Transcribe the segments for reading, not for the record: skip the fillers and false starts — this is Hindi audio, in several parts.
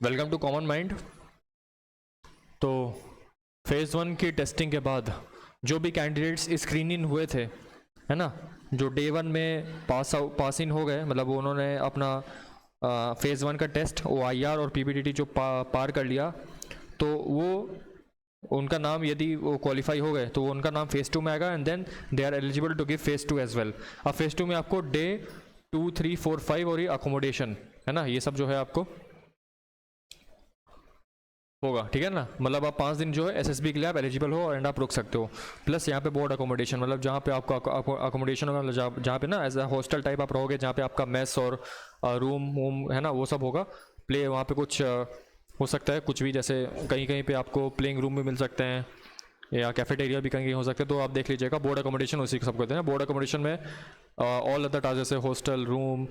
Welcome to common mind. तो फेज़ 1 की टेस्टिंग के बाद जो भी कैंडिडेट्स स्क्रीन इन हुए थे, है ना, जो डे 1 में पास इन हो गए, मतलब उन्होंने अपना फेज़ 1 का टेस्ट OIR और PPTT जो पार कर लिया, तो वो उनका नाम, यदि वो क्वालिफाई हो गए तो उनका नाम फेज़ 2 में आएगा and then they are eligible to give phase 2 as well. अब फेज़ 2 में आपको डे 2, 3, 4, 5 और ये अकोमोडेशन, है ना, ये सब जो है आपको होगा, ठीक है ना। मतलब आप 5 दिन जो है SSB के लिए आप एलिजिबल हो एंड आप रुक सकते हो। प्लस यहाँ पे बोर्ड अकोमोडेशन, मतलब जहाँ पे आपका अकोमोडेशन होगा, जहाँ पे ना एज अ हॉस्टल टाइप आप रहोगे, जहाँ पे आपका मेस और रूम वूम है ना, वो सब होगा। प्ले वहाँ पे कुछ हो सकता है, कुछ भी, जैसे कहीं कहीं पे आपको प्लेइंग रूम भी मिल सकते हैं या कैफेटेरिया भी कहीं कहीं हो सकते हैं, तो आप देख लीजिएगा। बोर्ड अकोमोडेशन उसी को सब कहते हैं। बोर्ड अकोमोडेशन में ऑल अदर टास्क जैसे हॉस्टल, रूम,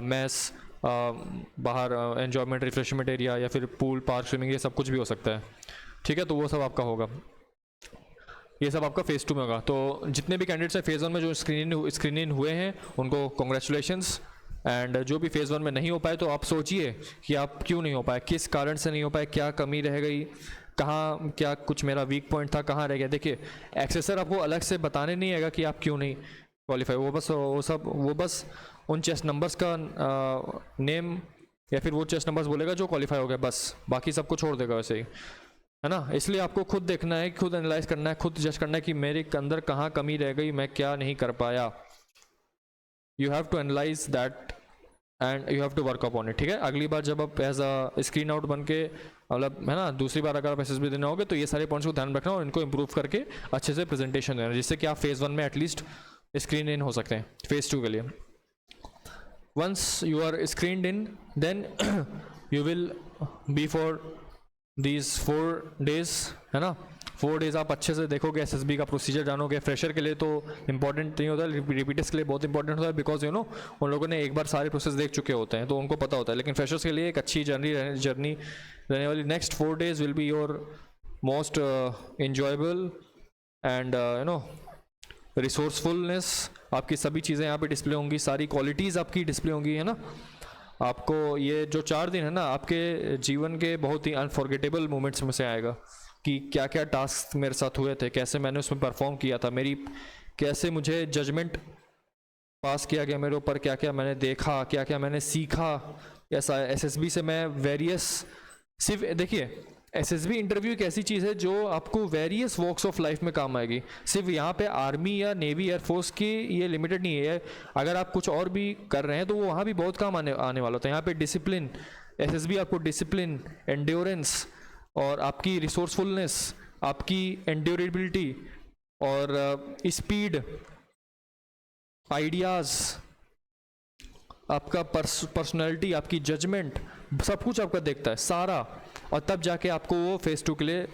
मेस, बाहर एन्जॉयमेंट रिफ्रेशमेंट एरिया या फिर पूल, पार्क, स्विमिंग, ये सब कुछ भी हो सकता है, ठीक है। तो वो सब आपका होगा, ये सब आपका फेज़ 2 में होगा। तो जितने भी कैंडिडेट्स हैं फेज़ 1 में जो स्क्रीन इन हुए हैं उनको कॉन्ग्रेचुलेशंस। एंड जो भी फेज़ 1 में नहीं हो पाए, तो आप सोचिए कि आप क्यों नहीं हो पाए, किस कारण से नहीं हो पाए, क्या कमी रह गई, कहाँ क्या कुछ मेरा वीक पॉइंट था, कहाँ रह गया। देखिए, एक्सेसर आपको अलग से बताने नहीं आएगा कि आप क्यों नहीं क्वालिफाई, वो बस उन चेस्ट नंबर्स का नेम या फिर वो चेस्ट नंबर्स बोलेगा जो क्वालिफाई हो गया, बस बाकी सबको छोड़ देगा वैसे ही, है ना। इसलिए आपको खुद देखना है, खुद एनालाइज करना है, खुद जज करना है कि मेरे अंदर कहाँ कमी रह गई, मैं क्या नहीं कर पाया। You have to analyse that and you have to work upon it, ठीक है। अगली बार जब आप एज अ स्क्रीन आउट बन के, मतलब है ना, दूसरी बार अगर आप SSB देना होगे तो ये सारे पॉइंट्स को ध्यान रखना और इनको इंप्रूव करके अच्छे से प्रेजेंटेशन देना, जिससे कि आप फेज़ 1 में एटलीस्ट स्क्रीन इन हो सकते हैं फेज़ 2 के लिए। once you are screened in, then you will be for these 4 days, है ना। 4 days आप अच्छे से देखोगे, SSB का प्रोसीजर जानोगे। फ्रेशर के लिए तो इंपॉर्टेंट नहीं होता, रिपीटर्स के लिए बहुत इंपॉर्टेंट होता है, बिकॉज यू नो उन लोगों ने एक बार सारे प्रोसेस देख चुके होते हैं तो उनको पता होता है। लेकिन फ्रेशर्स के लिए एक अच्छी जर्नी रहने वाली। Next 4 days will be your most enjoyable and you know resourcefulness. आपकी सभी चीज़ें यहाँ पे डिस्प्ले होंगी, सारी क्वालिटीज़ आपकी डिस्प्ले होंगी, है ना। आपको ये जो 4 दिन है ना, आपके जीवन के बहुत ही अनफॉरगेटेबल मोमेंट्स में से आएगा कि क्या क्या टास्क मेरे साथ हुए थे, कैसे मैंने उसमें परफॉर्म किया था, कैसे मुझे जजमेंट पास किया गया मेरे ऊपर, क्या क्या मैंने देखा, क्या क्या मैंने सीखा। ऐसा SSB से मैं वेरियस, सिर्फ देखिए, SSB इंटरव्यू एक ऐसी चीज़ है जो आपको वेरियस वॉक्स ऑफ लाइफ में काम आएगी। सिर्फ यहाँ पे आर्मी या नेवी एयरफोर्स की ये लिमिटेड नहीं है, अगर आप कुछ और भी कर रहे हैं तो वो वहाँ भी बहुत काम आने वाला होता है। यहाँ पे डिसिप्लिन, SSB आपको डिसिप्लिन, एंड्योरेंस और आपकी रिसोर्सफुलनेस, आपकी एंड्योरेबिलिटी और स्पीड, आइडियाज़, आपका पर्सनैलिटी, आपकी जजमेंट, सब कुछ आपका देखता है सारा। और तब जाके आपको वो फेज़ 2 के लिए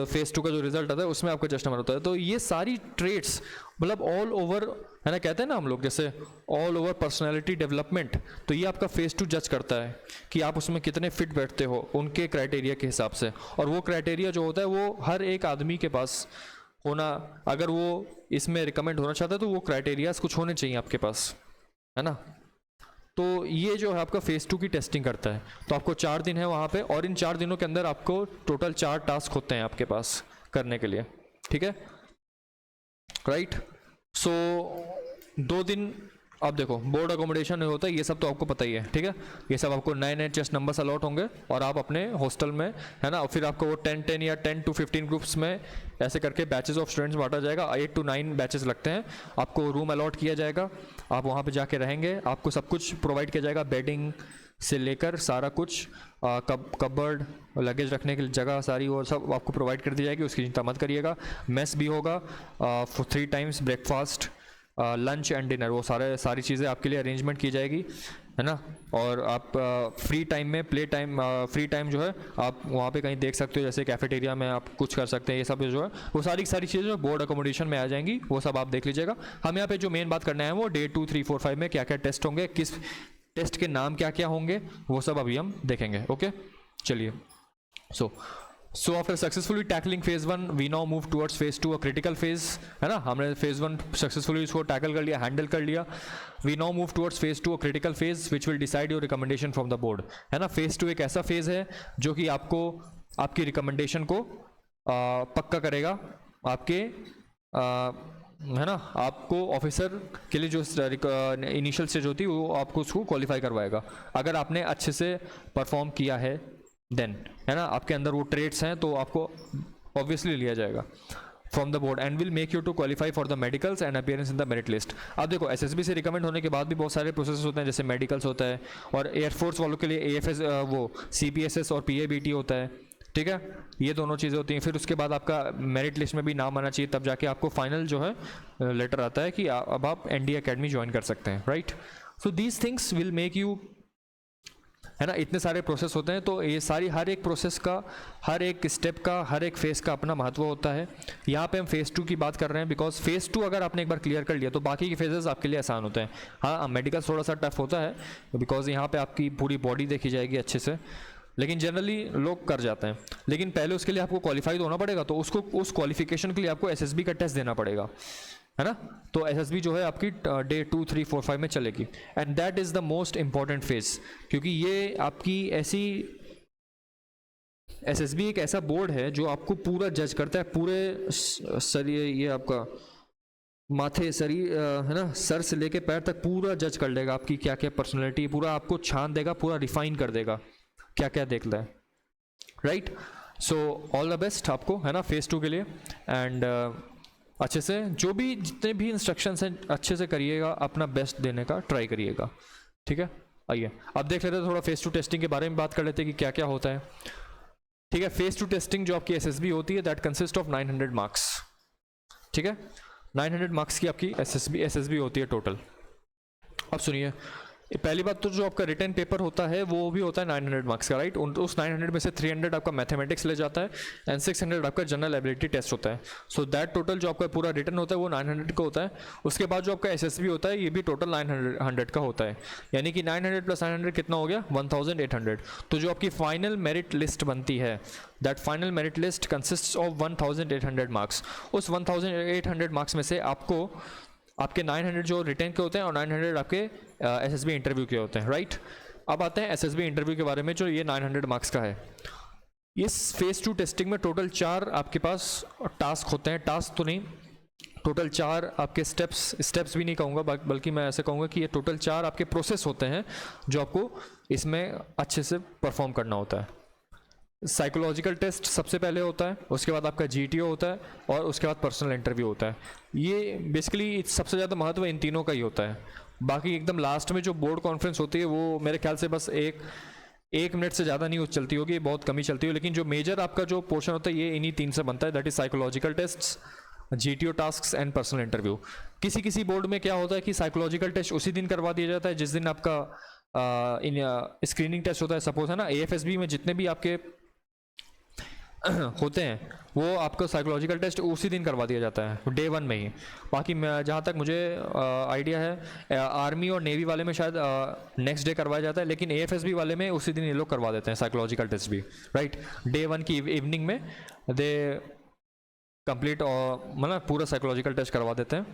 फेज़ 2 का जो रिजल्ट आता है उसमें आपका जज नंबर होता है। तो ये सारी ट्रेट्स, मतलब ऑल ओवर, है ना, कहते हैं ना हम लोग जैसे ऑल ओवर पर्सनैलिटी डेवलपमेंट, तो ये आपका फेज़ 2 जज करता है कि आप उसमें कितने फिट बैठते हो उनके क्राइटेरिया के हिसाब से। और वो क्राइटेरिया जो होता है वो हर एक आदमी के पास होना, अगर वो इसमें रिकमेंड होना चाहता है तो वो क्राइटेरियाज कुछ होने चाहिए आपके पास, है ना। तो ये जो है आपका फेज़ 2 की टेस्टिंग करता है। तो आपको 4 दिन है वहाँ पे, और इन 4 दिनों के अंदर आपको टोटल 4 टास्क होते हैं आपके पास करने के लिए, ठीक है, राइट। सो 2 दिन अब देखो बोर्ड अकोमोडेशन होता है, ये सब तो आपको पता ही है, ठीक है। ये सब आपको नए चेस्ट नंबर्स अलॉट होंगे और आप अपने हॉस्टल में, है ना, और फिर आपको वो 10 या 10 to 15 ग्रुप्स में ऐसे करके बैचेस ऑफ स्टूडेंट्स बांटा जाएगा। 8 to 9 बैचेस लगते हैं। आपको रूम अलॉट किया जाएगा, आप वहाँ पे जाके रहेंगे, आपको सब कुछ प्रोवाइड किया जाएगा, बेडिंग से लेकर सारा कुछ, कबर्ड, लगेज रखने की जगह सारी, वो सब आपको प्रोवाइड कर दी जाएगी, उसकी चिंता मत करिएगा। मेस भी होगा, 3 times breakfast, lunch and dinner, वो सारी चीज़ें आपके लिए अरेंजमेंट की जाएगी, है ना। और आप फ्री टाइम में फ्री टाइम जो है आप वहाँ पे कहीं देख सकते हो, जैसे कैफेटेरिया में आप कुछ कर सकते हैं। ये सब जो है वो सारी चीज़ें जो बोर्ड अकोमोडेशन में आ जाएंगी, वो सब आप देख लीजिएगा। हम यहाँ पे जो मेन बात करना है वो डे 2, 3, 4, 5 में क्या क्या टेस्ट होंगे, किस टेस्ट के नाम क्या क्या होंगे, वो सब अभी हम देखेंगे, ओके। चलिए, so after successfully tackling phase 1 we now move towards phase 2, a critical phase है ना, हमने फेज 1 सक्सेसफुली इसको टैकल कर लिया, हैंडल कर लिया. We now move towards phase 2, a critical phase which will decide your recommendation from the board, है ना. फेज 2 एक ऐसा फेज है जो कि आपको आपकी रिकमेंडेशन को पक्का करेगा, आपके है ना, आपको ऑफिसर के लिए जो इनिशियल स्टेज होती है वो आपको उसको क्वालिफाई करवाएगा अगर आपने अच्छे से परफॉर्म किया है देन, है ना, आपके अंदर वो ट्रेड्स हैं तो आपको ऑब्वियसली लिया जाएगा from the board and will make you to qualify for the medicals and appearance in the merit list. अब देखो एसएसबी से रिकमेंड होने के बाद भी बहुत सारे प्रोसेस होते हैं, जैसे मेडिकल्स होता है और एयरफोर्स वालों के लिए एएफएस वो सीपीएसएस और पीएबीटी होता है, ठीक है, ये दोनों चीज़ें होती हैं. फिर उसके बाद आपका मेरिट लिस्ट में भी नाम आना चाहिए, तब जाके आपको फाइनल जो है लेटर आता है कि अब आप एनडी अकेडमी ज्वाइन कर सकते हैं, right. So these things will make you, है ना, इतने सारे प्रोसेस होते हैं तो ये सारी हर एक प्रोसेस का, हर एक स्टेप का, हर एक फेज़ का अपना महत्व होता है. यहाँ पे हम फेज़ 2 की बात कर रहे हैं बिकॉज फेज़ 2 अगर आपने एक बार क्लियर कर लिया तो बाकी के फेजेस आपके लिए आसान होते हैं. हाँ, मेडिकल थोड़ा सा टफ होता है बिकॉज यहाँ पे आपकी पूरी बॉडी देखी जाएगी अच्छे से, लेकिन जनरली लोग कर जाते हैं. लेकिन पहले उसके लिए आपको क्वालिफाई तो होना पड़ेगा, तो उसको उस क्वालिफिकेशन के लिए आपको एसएसबी का टेस्ट देना पड़ेगा, है ना. तो एसएसबी जो है आपकी डे 2, 3, 4, 5 में चलेगी and that is the most important phase, क्योंकि ये आपकी ऐसी एसएसबी एक ऐसा बोर्ड है जो आपको पूरा जज करता है, पूरे शरीर, ये आपका माथे, शरीर, है ना, सर से लेके पैर तक पूरा जज कर लेगा आपकी क्या क्या पर्सनैलिटी, पूरा आपको छान देगा, पूरा रिफाइन कर देगा क्या क्या देखता है, right. So all the best आपको, है ना, फेज 2 के लिए. एंड अच्छे से जो भी जितने भी इंस्ट्रक्शंस हैं अच्छे से करिएगा, अपना बेस्ट देने का ट्राई करिएगा, ठीक है. आइए अब देख लेते हैं थोड़ा फेज 2 टेस्टिंग के बारे में बात कर लेते हैं कि क्या क्या होता है, ठीक है. फेज 2 टेस्टिंग जो आपकी एसएसबी होती है दैट कंसिस्ट ऑफ 900 मार्क्स, ठीक है. 900 मार्क्स की आपकी एसएसबी होती है टोटल. अब सुनिए, पहली बात तो जो आपका रिटन पेपर होता है वो भी होता है 900 मार्क्स का, राइट. उस 900 में से 300 आपका मैथमेटिक्स ले जाता है एंड 600 आपका जनरल एबिलिटी टेस्ट होता है. सो दैट टोटल जो आपका पूरा रिटन होता है वो 900 का होता है. उसके बाद जो आपका एसएसबी होता है ये भी टोटल 900 का होता है, यानी कि 900 + 900 कितना हो गया, 1800. तो जो आपकी फाइनल मेरिट लिस्ट बनती है that final merit list consists of 1800 marks. उस 1800 मार्क्स में से आपको आपके 900 जो रिटर्न के होते हैं और 900 आपके एसएसबी इंटरव्यू के होते हैं, राइट. अब आते हैं एसएसबी इंटरव्यू के बारे में जो ये 900 मार्क्स का है. इस फेज 2 टेस्टिंग में टोटल 4 आपके पास टास्क होते हैं, टास्क तो नहीं, टोटल 4 आपके स्टेप्स भी नहीं कहूँगा बल्कि मैं ऐसे कहूँगा कि ये टोटल 4 आपके प्रोसेस होते हैं जो आपको इसमें अच्छे से परफॉर्म करना होता है. साइकोलॉजिकल टेस्ट सबसे पहले होता है, उसके बाद आपका जीटीओ होता है और उसके बाद पर्सनल इंटरव्यू होता है. ये बेसिकली सबसे ज़्यादा महत्व इन तीनों का ही होता है. बाकी एकदम लास्ट में जो बोर्ड कॉन्फ्रेंस होती है वो मेरे ख्याल से बस एक मिनट से ज़्यादा नहीं चलती होगी, बहुत कम ही चलती हो. लेकिन जो मेजर आपका जो पोर्शन होता है ये इन्हीं 3 से बनता है, that is psychological test, GTO task and personal interview. किसी बोर्ड में क्या होता है कि साइकोलॉजिकल टेस्ट उसी दिन करवा दिया जाता है जिस दिन आपका स्क्रीनिंग टेस्ट होता है. सपोज, है ना, एएफएसबी में जितने भी आपके होते हैं वो आपको साइकोलॉजिकल टेस्ट उसी दिन करवा दिया जाता है, डे 1 में ही. बाकी जहाँ तक मुझे आइडिया है आर्मी और नेवी वाले में शायद नेक्स्ट डे करवाया जाता है, लेकिन एएफएसबी वाले में उसी दिन ये लोग करवा देते हैं साइकोलॉजिकल टेस्ट भी, राइट. डे 1 की इवनिंग में दे कंप्लीट और मतलब पूरा साइकोलॉजिकल टेस्ट करवा देते हैं.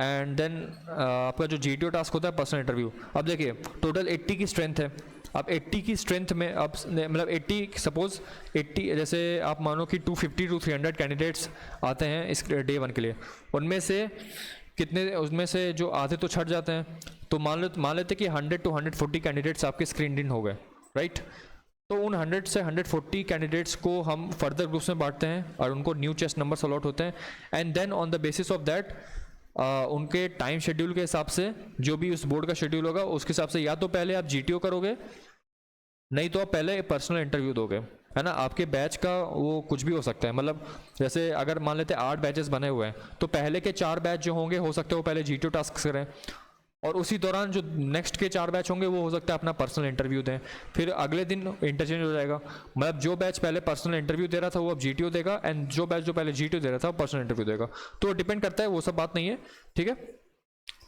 एंड देन आपका जो जीटीओ टास्क होता है पर्सनल इंटरव्यू. अब देखिए टोटल 80 की स्ट्रेंथ है. अब 80 की स्ट्रेंथ में अब मतलब 80 सपोज 80 जैसे आप मानो कि 250 to 300 कैंडिडेट्स आते हैं इस डे 1 के लिए, उनमें से कितने, उसमें से जो आधे तो छट जाते हैं, तो मान लेते कि 100 to 140 कैंडिडेट्स आपके स्क्रीन इन हो गए, राइट. तो उन 100 से 140 कैंडिडेट्स को हम फर्दर ग्रुप्स में बांटते हैं और उनको न्यू चेस्ट नंबर्स अलॉट होते हैं. And then on the basis of that उनके टाइम शेड्यूल के हिसाब से जो भी उस बोर्ड का शेड्यूल होगा उसके हिसाब से या तो पहले आप जीटीओ करोगे, नहीं तो आप पहले पर्सनल इंटरव्यू दोगे, है ना. आपके बैच का वो कुछ भी हो सकता है, मतलब जैसे अगर मान लेते हैं 8 बैचेस बने हुए हैं तो पहले के 4 बैच जो होंगे हो सकते हैं वो पहले जीटीओ टास्क करें और उसी दौरान जो नेक्स्ट के 4 बैच होंगे वो हो सकता है अपना पर्सनल इंटरव्यू दें. फिर अगले दिन इंटरचेंज हो जाएगा, मतलब जो बैच पहले पर्सनल इंटरव्यू दे रहा था वो अब जीटीओ देगा एंड जो बैच जो पहले जीटीओ दे रहा था वो पर्सनल इंटरव्यू देगा. तो डिपेंड करता है, वो सब बात नहीं है, ठीक है.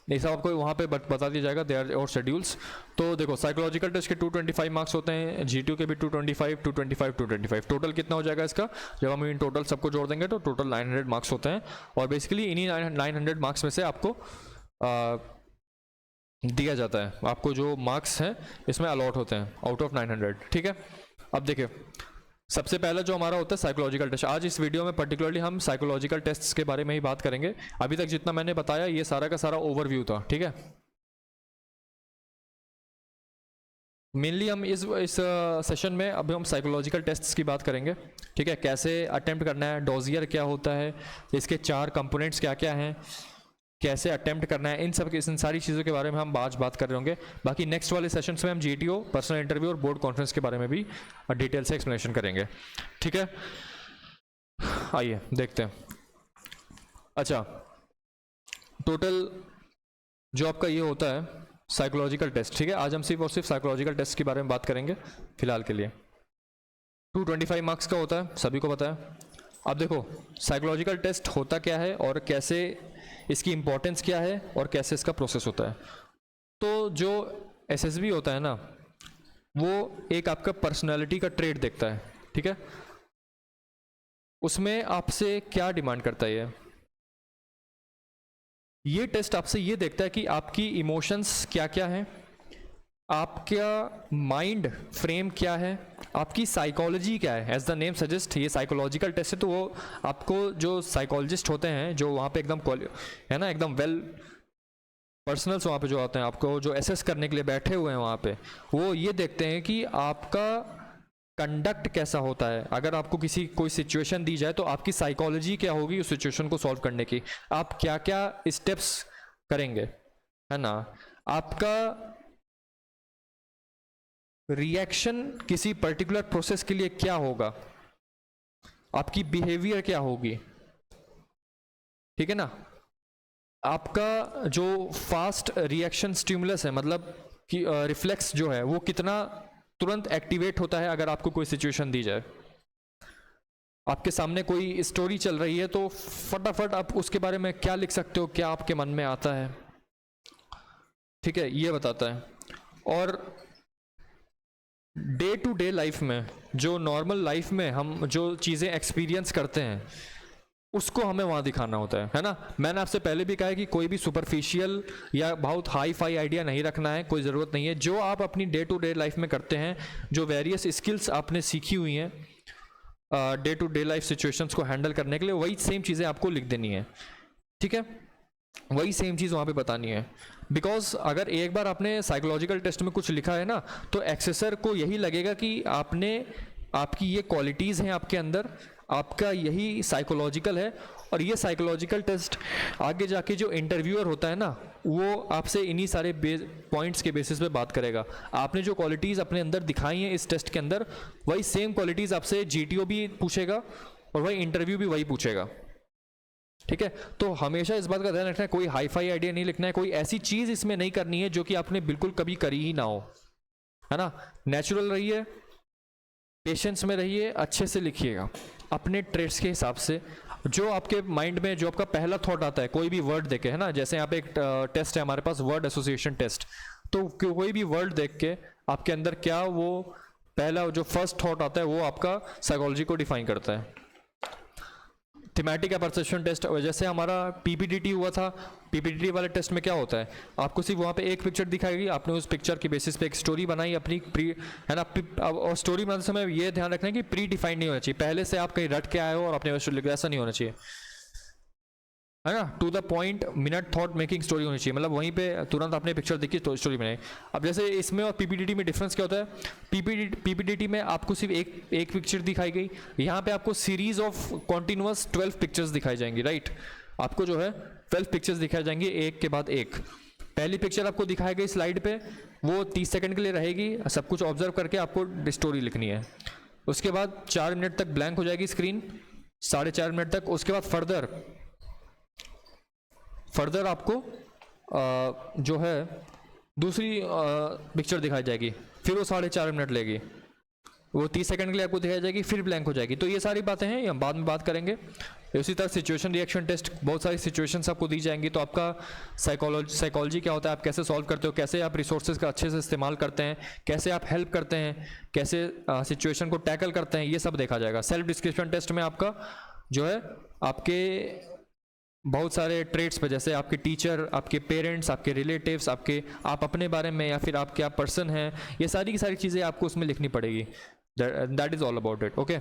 ये सब आपको वहाँ पे बता दिया जाएगा, देयर और शेड्यूल्स। तो देखो साइकोलॉजिकल टेस्ट के 225 मार्क्स होते हैं, GTO के भी 225, 225, 225, टोटल कितना हो जाएगा इसका, जब हम इन टोटल सबको जोड़ देंगे तो टोटल 900 मार्क्स होते हैं। और बेसिकली इन्हीं 900 मार्क्स में से आपको दिया जाता है, आपको जो मार्क्स हैं इसमें अलॉट होते हैं आउट ऑफ 900, ठीक है। अब देखिए सबसे पहला जो हमारा होता है साइकोलॉजिकल टेस्ट। आज इस वीडियो में पर्टिकुलरली हम साइकोलॉजिकल टेस्ट्स के बारे में ही बात करेंगे। अभी तक जितना मैंने बताया ये सारा का सारा ओवरव्यू था, ठीक है। मेनली हम इस सेशन में अभी हम साइकोलॉजिकल टेस्ट्स की बात करेंगे, ठीक है। कैसे अटेम्प्ट करना है, डोजियर क्या होता है, इसके 4 कंपोनेंट्स क्या क्या हैं, कैसे अटेम्प्ट करना है, इन सारी चीज़ों के बारे में हम आज बात कर रहे होंगे। बाकी नेक्स्ट वाले सेशंस में हम GTO, पर्सनल इंटरव्यू और बोर्ड कॉन्फ्रेंस के बारे में भी डिटेल से एक्सप्लेनेशन करेंगे, ठीक है। आइए देखते हैं। अच्छा, टोटल जो आपका ये होता है साइकोलॉजिकल टेस्ट, ठीक है। आज हम सिर्फ और सिर्फ साइकोलॉजिकल टेस्ट के बारे में बात करेंगे फिलहाल के लिए। 225 मार्क्स का होता है, सभी को पता है। अब देखो साइकोलॉजिकल टेस्ट होता क्या है और कैसे इसकी इंपॉर्टेंस क्या है और कैसे इसका प्रोसेस होता है। तो जो SSB होता है ना, वो एक आपका पर्सनालिटी का ट्रेड देखता है, ठीक है। उसमें आपसे क्या डिमांड करता है ये टेस्ट आपसे ये देखता है कि आपकी इमोशंस क्या क्या हैं, आपका माइंड फ्रेम क्या है, आपकी साइकोलॉजी क्या है। एज द नेम सजेस्ट ये साइकोलॉजिकल टेस्ट है, तो वो आपको जो साइकोलॉजिस्ट होते हैं जो वहाँ पे एकदम है ना, एकदम वेल पर्सनल्स वहाँ पे जो आते हैं आपको जो एसेस करने के लिए बैठे हुए हैं वहाँ पे, वो ये देखते हैं कि आपका कंडक्ट कैसा होता है। अगर आपको कोई सिचुएशन दी जाए तो आपकी साइकोलॉजी क्या होगी उस सिचुएशन को सॉल्व करने की, आप क्या क्या स्टेप्स करेंगे, है ना, आपका रिएक्शन किसी पर्टिकुलर प्रोसेस के लिए क्या होगा, आपकी बिहेवियर क्या होगी, ठीक है ना। आपका जो फास्ट रिएक्शन स्टिमुलस है, मतलब कि रिफ्लेक्स जो है वो कितना तुरंत एक्टिवेट होता है अगर आपको कोई सिचुएशन दी जाए। आपके सामने कोई स्टोरी चल रही है तो फटाफट आप उसके बारे में क्या लिख सकते हो, क्या आपके मन में आता है, ठीक है, ये बताता है। और डे टू डे लाइफ में, जो नॉर्मल लाइफ में हम जो चीज़ें एक्सपीरियंस करते हैं उसको हमें वहाँ दिखाना होता है ना। मैंने आपसे पहले भी कहा है कि कोई भी सुपरफिशियल या बहुत हाई फाई आइडिया नहीं रखना है, कोई ज़रूरत नहीं है। जो आप अपनी डे टू डे लाइफ में करते हैं, जो वेरियस स्किल्स आपने सीखी हुई हैं day to day life situations को हैंडल करने के लिए, वही सेम चीज़ें आपको लिख देनी है, ठीक है, वही सेम चीज़ वहाँ पे बतानी है। बिकॉज अगर एक बार आपने साइकोलॉजिकल टेस्ट में कुछ लिखा है ना, तो एक्सेसर को यही लगेगा कि आपकी ये क्वालिटीज़ हैं आपके अंदर, आपका यही साइकोलॉजिकल है। और ये साइकोलॉजिकल टेस्ट आगे जाके जो इंटरव्यूअर होता है ना, वो आपसे इन्हीं सारे पॉइंट्स के बेसिस पे बात करेगा। आपने जो क्वालिटीज़ अपने अंदर दिखाई हैं इस टेस्ट के अंदर, वही सेम क्वालिटीज़ आपसे GTO भी पूछेगा और वही इंटरव्यू भी वही पूछेगा, ठीक है। तो हमेशा इस बात का ध्यान रखना है, कोई हाई फाई आइडिया नहीं लिखना है, कोई ऐसी चीज़ इसमें नहीं करनी है जो कि आपने बिल्कुल कभी करी ही ना हो, है ना। नेचुरल रहिए, पेशेंस में रहिए, अच्छे से लिखिएगा अपने ट्रेड्स के हिसाब से। जो आपके माइंड में जो आपका पहला थॉट आता है कोई भी वर्ड देखे, है ना, जैसे यहाँ पे एक टेस्ट है हमारे पास, वर्ड एसोसिएशन टेस्ट। तो कोई भी वर्ड देख के आपके अंदर क्या वो पहला जो फर्स्ट थॉट आता है वो आपका साइकोलॉजी को डिफाइन करता है। थीमेटिक या परसेप्शन टेस्ट, जैसे हमारा PPDT हुआ था, PPDT वाले टेस्ट में क्या होता है, आपको सिर्फ वहाँ पे एक पिक्चर दिखाएगी, आपने उस पिक्चर के बेसिस पे एक स्टोरी बनाई अपनी है ना। और स्टोरी बनाते समय ये ध्यान रखना है कि प्री डिफाइंड नहीं होना चाहिए, पहले से आप कहीं रट के आए हो और अपने ऐसा नहीं होना चाहिए, है ना। To the point, minute thought making story होनी चाहिए, मतलब वहीं पे तुरंत आपने पिक्चर देखी तो स्टोरी बनाई। अब जैसे इसमें और PPDT में डिफरेंस क्या होता है, PPDT में आपको सिर्फ एक पिक्चर दिखाई गई, यहाँ पे आपको सीरीज ऑफ कॉन्टिन्यूअस 12 पिक्चर्स दिखाई जाएंगी, राइट। आपको जो है 12 पिक्चर्स दिखाई जाएंगी एक के बाद एक। पहली पिक्चर आपको दिखाई गई स्लाइड पे, वो 30 सेकंड के लिए रहेगी, सब कुछ ऑब्जर्व करके आपको स्टोरी लिखनी है। उसके बाद 4 मिनट तक ब्लैंक हो जाएगी स्क्रीन, 4.5 मिनट तक। उसके बाद फर्दर आपको जो है दूसरी पिक्चर दिखाई जाएगी, फिर वो 4.5 मिनट लेगी, वो 30 सेकंड के लिए आपको दिखाई जाएगी, फिर ब्लैंक हो जाएगी। तो ये सारी बातें हैं, हम बाद में बात करेंगे। उसी तरह सिचुएशन रिएक्शन टेस्ट, बहुत सारी सिचुएशंस आपको दी जाएंगी, तो आपका साइकोलॉजी क्या होता है, आप कैसे सॉल्व करते हो, कैसे आप रिसोर्सेज का अच्छे से इस्तेमाल करते हैं, कैसे आप हेल्प करते हैं, कैसे सिचुएशन को टैकल करते हैं, ये सब देखा जाएगा। सेल्फ डिस्क्रिप्शन टेस्ट में आपका जो है आपके बहुत सारे ट्रेट्स पे, जैसे आपके टीचर, आपके पेरेंट्स, आपके रिलेटिव्स, आप अपने बारे में, या फिर आप क्या पर्सन हैं, ये सारी की सारी चीज़ें आपको उसमें लिखनी पड़ेगी। That is all about it. Okay,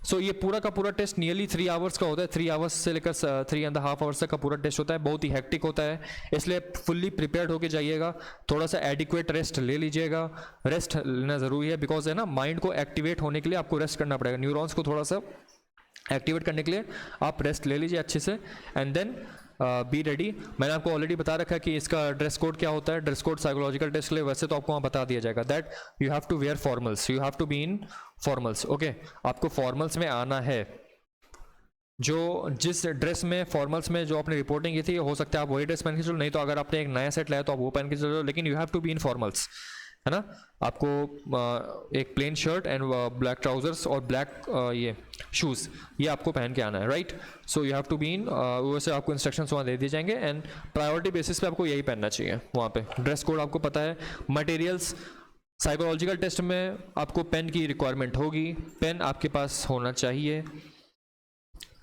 so ये पूरा का पूरा टेस्ट नियरली 3 आवर्स का होता है। 3 आवर्स से लेकर 3.5 आवर्स तक का पूरा टेस्ट होता है। बहुत ही हेक्टिक होता है, इसलिए फुल्ली प्रिपेयर्ड होके जाइएगा। थोड़ा सा एडिक्वेट रेस्ट ले लीजिएगा। रेस्ट लेना ज़रूरी है, बिकॉज है ना, माइंड को एक्टिवेट होने के लिए आपको रेस्ट करना पड़ेगा। न्यूरॉन्स को थोड़ा सा एक्टिवेट करने के लिए आप रेस्ट ले लीजिए अच्छे से, एंड देन बी रेडी। मैंने आपको ऑलरेडी बता रखा है कि इसका ड्रेस कोड क्या होता है। ड्रेस कोड साइकोलॉजिकल टेस्ट के लिए वैसे तो आपको वहाँ बता दिया जाएगा, that you have to wear formals, you have to be in formals. Okay, आपको फॉर्मल्स में आना है। जो जिस ड्रेस में फॉर्मल्स में जो आपने रिपोर्टिंग की थी, हो सकता है आप वही ड्रेस पहन के चलो, नहीं तो अगर आपने एक नया सेट लाया तो आप वो पहन के चलो, लेकिन you have to be in formals, है ना। आपको एक plain shirt and black trousers और ब्लैक ये शूज़, ये आपको पहन के आना है, right. So you have to be in, वैसे आपको इंस्ट्रक्शंस वहाँ दे दिए जाएंगे, एंड प्रायोरिटी बेसिस पे आपको यही पहनना चाहिए वहाँ पे। ड्रेस कोड आपको पता है। मटेरियल्स, साइकोलॉजिकल टेस्ट में आपको पेन की रिक्वायरमेंट होगी, पेन आपके पास होना चाहिए,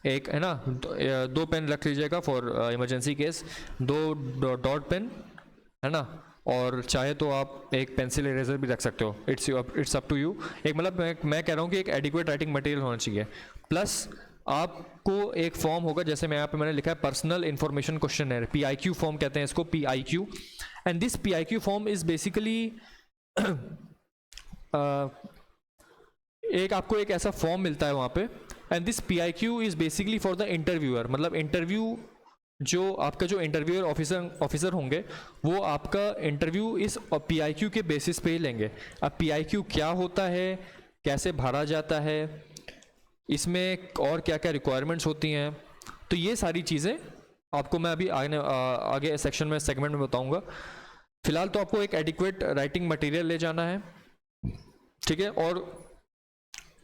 एक, है ना। 2 पेन रख लीजिएगा for emergency case, 2 dot pen, है ना, और चाहे तो आप एक पेंसिल इरेजर भी रख सकते हो। It's up to you. एक मतलब मैं कह रहा हूँ कि एक एडिक्वेट राइटिंग मटेरियल होना चाहिए। प्लस आपको एक फॉर्म होगा, जैसे मैं यहाँ पे मैंने लिखा है personal information questionnaire, PIQ form कहते हैं इसको, PIQ। And this PIQ form is basically एक आपको एक ऐसा फॉर्म मिलता है वहाँ पे, and this PIQ is basically for the interviewer. मतलब इंटरव्यू, जो आपका जो इंटरव्यूअर ऑफिसर होंगे, वो आपका इंटरव्यू इस PIQ के बेसिस पे ही लेंगे। अब PIQ क्या होता है, कैसे भरा जाता है, इसमें और क्या क्या रिक्वायरमेंट्स होती हैं, तो ये सारी चीज़ें आपको मैं अभी आगे सेक्शन में, सेगमेंट में बताऊंगा। फिलहाल तो आपको एक एडिक्वेट राइटिंग मटेरियल ले जाना है, ठीक है, और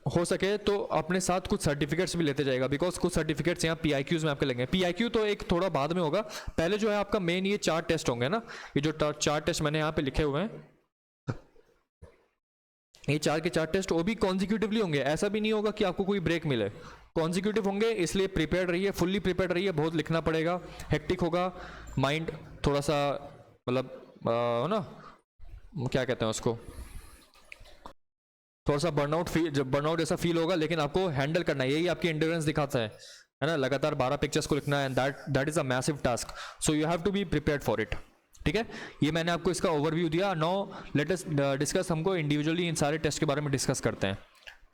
हो सके तो अपने साथ कुछ सर्टिफिकेट्स भी लेते जाएगा, बिकॉज कुछ सर्टिफिकेट्स यहाँ PIQs में आपके लगेंगे। PIQ तो एक थोड़ा बाद में होगा, पहले जो है आपका मेन ये 4 टेस्ट होंगे ना। ये जो 4 टेस्ट मैंने यहाँ पे लिखे हुए हैं, ये 4 के 4 टेस्ट वो भी कॉन्जिक्यूटिवली होंगे। ऐसा भी नहीं होगा कि आपको कोई ब्रेक मिले, कॉन्जिक्यूटिव होंगे, इसलिए प्रिपेयर्ड रहिए, फुल्ली प्रिपेयर्ड रहिए। बहुत लिखना पड़ेगा, हेक्टिक होगा, माइंड थोड़ा सा मतलब ना, क्या कहते हैं उसको, थोड़ा सा बर्नआउट जैसा फील होगा, लेकिन आपको हैंडल करना है। यही आपकी एंड्योरेंस दिखाता है ना। लगातार 12 पिक्चर्स को लिखना है, and that is a massive task, so you have to be prepared for it. ठीक है, ये मैंने आपको इसका ओवरव्यू दिया। नाउ लेट अस डिस्कस, हमको इंडिविजुअली इन सारे टेस्ट के बारे में डिस्कस करते हैं।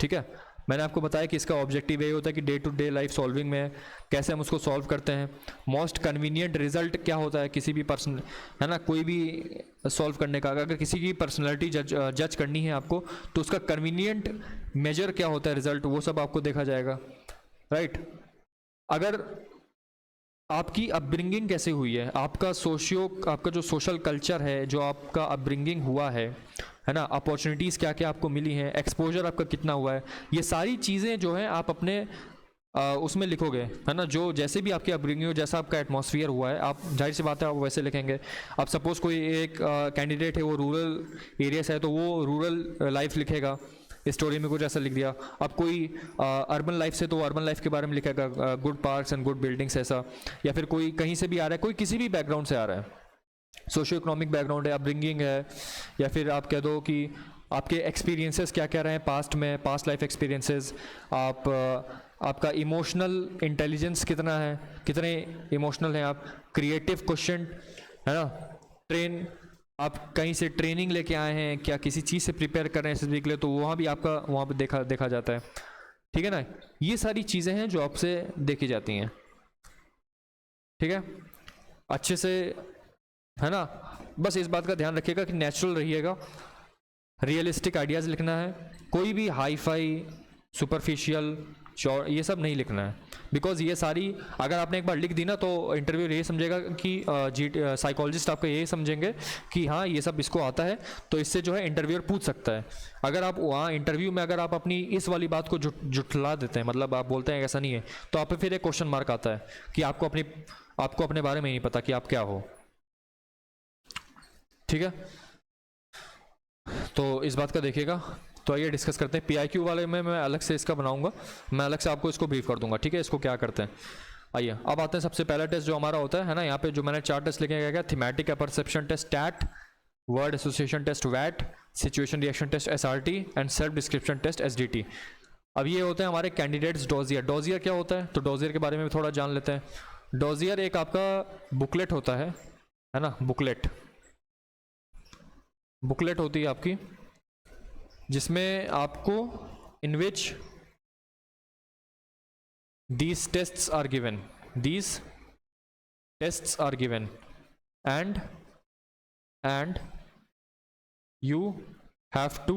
ठीक है, मैंने आपको बताया कि इसका ऑब्जेक्टिव ये होता है कि day to day life solving में कैसे हम उसको सॉल्व करते हैं। मोस्ट कन्वीनियंट रिजल्ट क्या होता है किसी भी पर्सन, है ना, कोई भी सॉल्व करने का। अगर किसी की पर्सनैलिटी जज करनी है आपको, तो उसका कन्वीनियंट मेजर क्या होता है, रिजल्ट, वो सब आपको देखा जाएगा, राइट। अगर आपकी अपब्रिंगिंग कैसे हुई है, आपका जो सोशल कल्चर है, जो आपका अपब्रिंगिंग हुआ है ना, अपॉर्चुनिटीज़ क्या क्या आपको मिली हैं, एक्सपोजर आपका कितना हुआ है, ये सारी चीज़ें जो हैं आप अपने उसमें लिखोगे, है ना। जो जैसे भी आपकी अपब्रिंगिंग हो, जैसा आपका एटमॉस्फेयर हुआ है, आप जाहिर सी बात है आप वैसे लिखेंगे। अब सपोज़ कोई एक कैंडिडेट है, वो रूरल एरिया से है, तो वो रूरल लाइफ लिखेगा, स्टोरी में कुछ ऐसा लिख दिया। अब कोई अर्बन लाइफ से, तो वो अर्बन लाइफ के बारे में लिखेगा, good parks and good buildings ऐसा। या फिर कोई कहीं से भी आ रहा है, कोई किसी भी बैकग्राउंड से आ रहा है, सोशियो इकोनॉमिक बैकग्राउंड है, अपब्रिंगिंग है, या फिर आप कह दो कि आपके एक्सपीरियंसेस क्या क्या रहे हैं पास्ट में, पास्ट लाइफ एक्सपीरियंसेस। आपका इमोशनल इंटेलिजेंस कितना है, कितने इमोशनल हैं आप, क्रिएटिव क्वेश्चन, है ना, आप कहीं से ट्रेनिंग लेके आए हैं क्या, किसी चीज़ से प्रिपेयर कर रहे हैं SSB के लिए, तो वहाँ भी आपका वहाँ पे देखा जाता है। ठीक है ना, ये सारी चीज़ें हैं जो आपसे देखी जाती हैं। ठीक है, अच्छे से, है ना, बस इस बात का ध्यान रखिएगा कि नेचुरल रहिएगा, रियलिस्टिक आइडियाज़ लिखना है। कोई भी हाई फाई, सुपरफिशियल ये सब नहीं लिखना है, बिकॉज ये सारी अगर आपने एक बार लिख दी ना तो इंटरव्यू ये समझेगा कि साइकोलॉजिस्ट आपको ये समझेंगे कि हाँ ये सब इसको आता है, तो इससे जो है इंटरव्यूअर पूछ सकता है। अगर आप वहाँ इंटरव्यू में अगर आप अपनी इस वाली बात को जुटला देते हैं, मतलब आप बोलते हैं ऐसा नहीं है, तो आप पे फिर एक क्वेश्चन मार्क आता है कि आपको अपने बारे में नहीं पता कि आप क्या हो। ठीक है, तो इस बात का देखिएगा। तो आइए डिस्कस करते हैं। PIQ वाले में मैं अलग से इसका बनाऊंगा, मैं अलग से आपको इसको ब्रीफ कर दूंगा, ठीक है, इसको क्या करते हैं। आइए अब आते हैं सबसे पहला टेस्ट जो हमारा होता है ना, यहाँ पे जो मैंने 4 टेस्ट लिखे गया, thematic perception test TAT, word association test वैट, situation reaction test SRT and self description test SDT। अब ये होते हैं हमारे कैंडिडेट्स। डोजियर, डोजियर क्या होता है, तो डोजियर के बारे में भी थोड़ा जान लेते हैं। डोजियर एक आपका बुकलेट होता है ना, बुकलेट होती है आपकी, जिसमें आपको इन विच these tests are given and you have to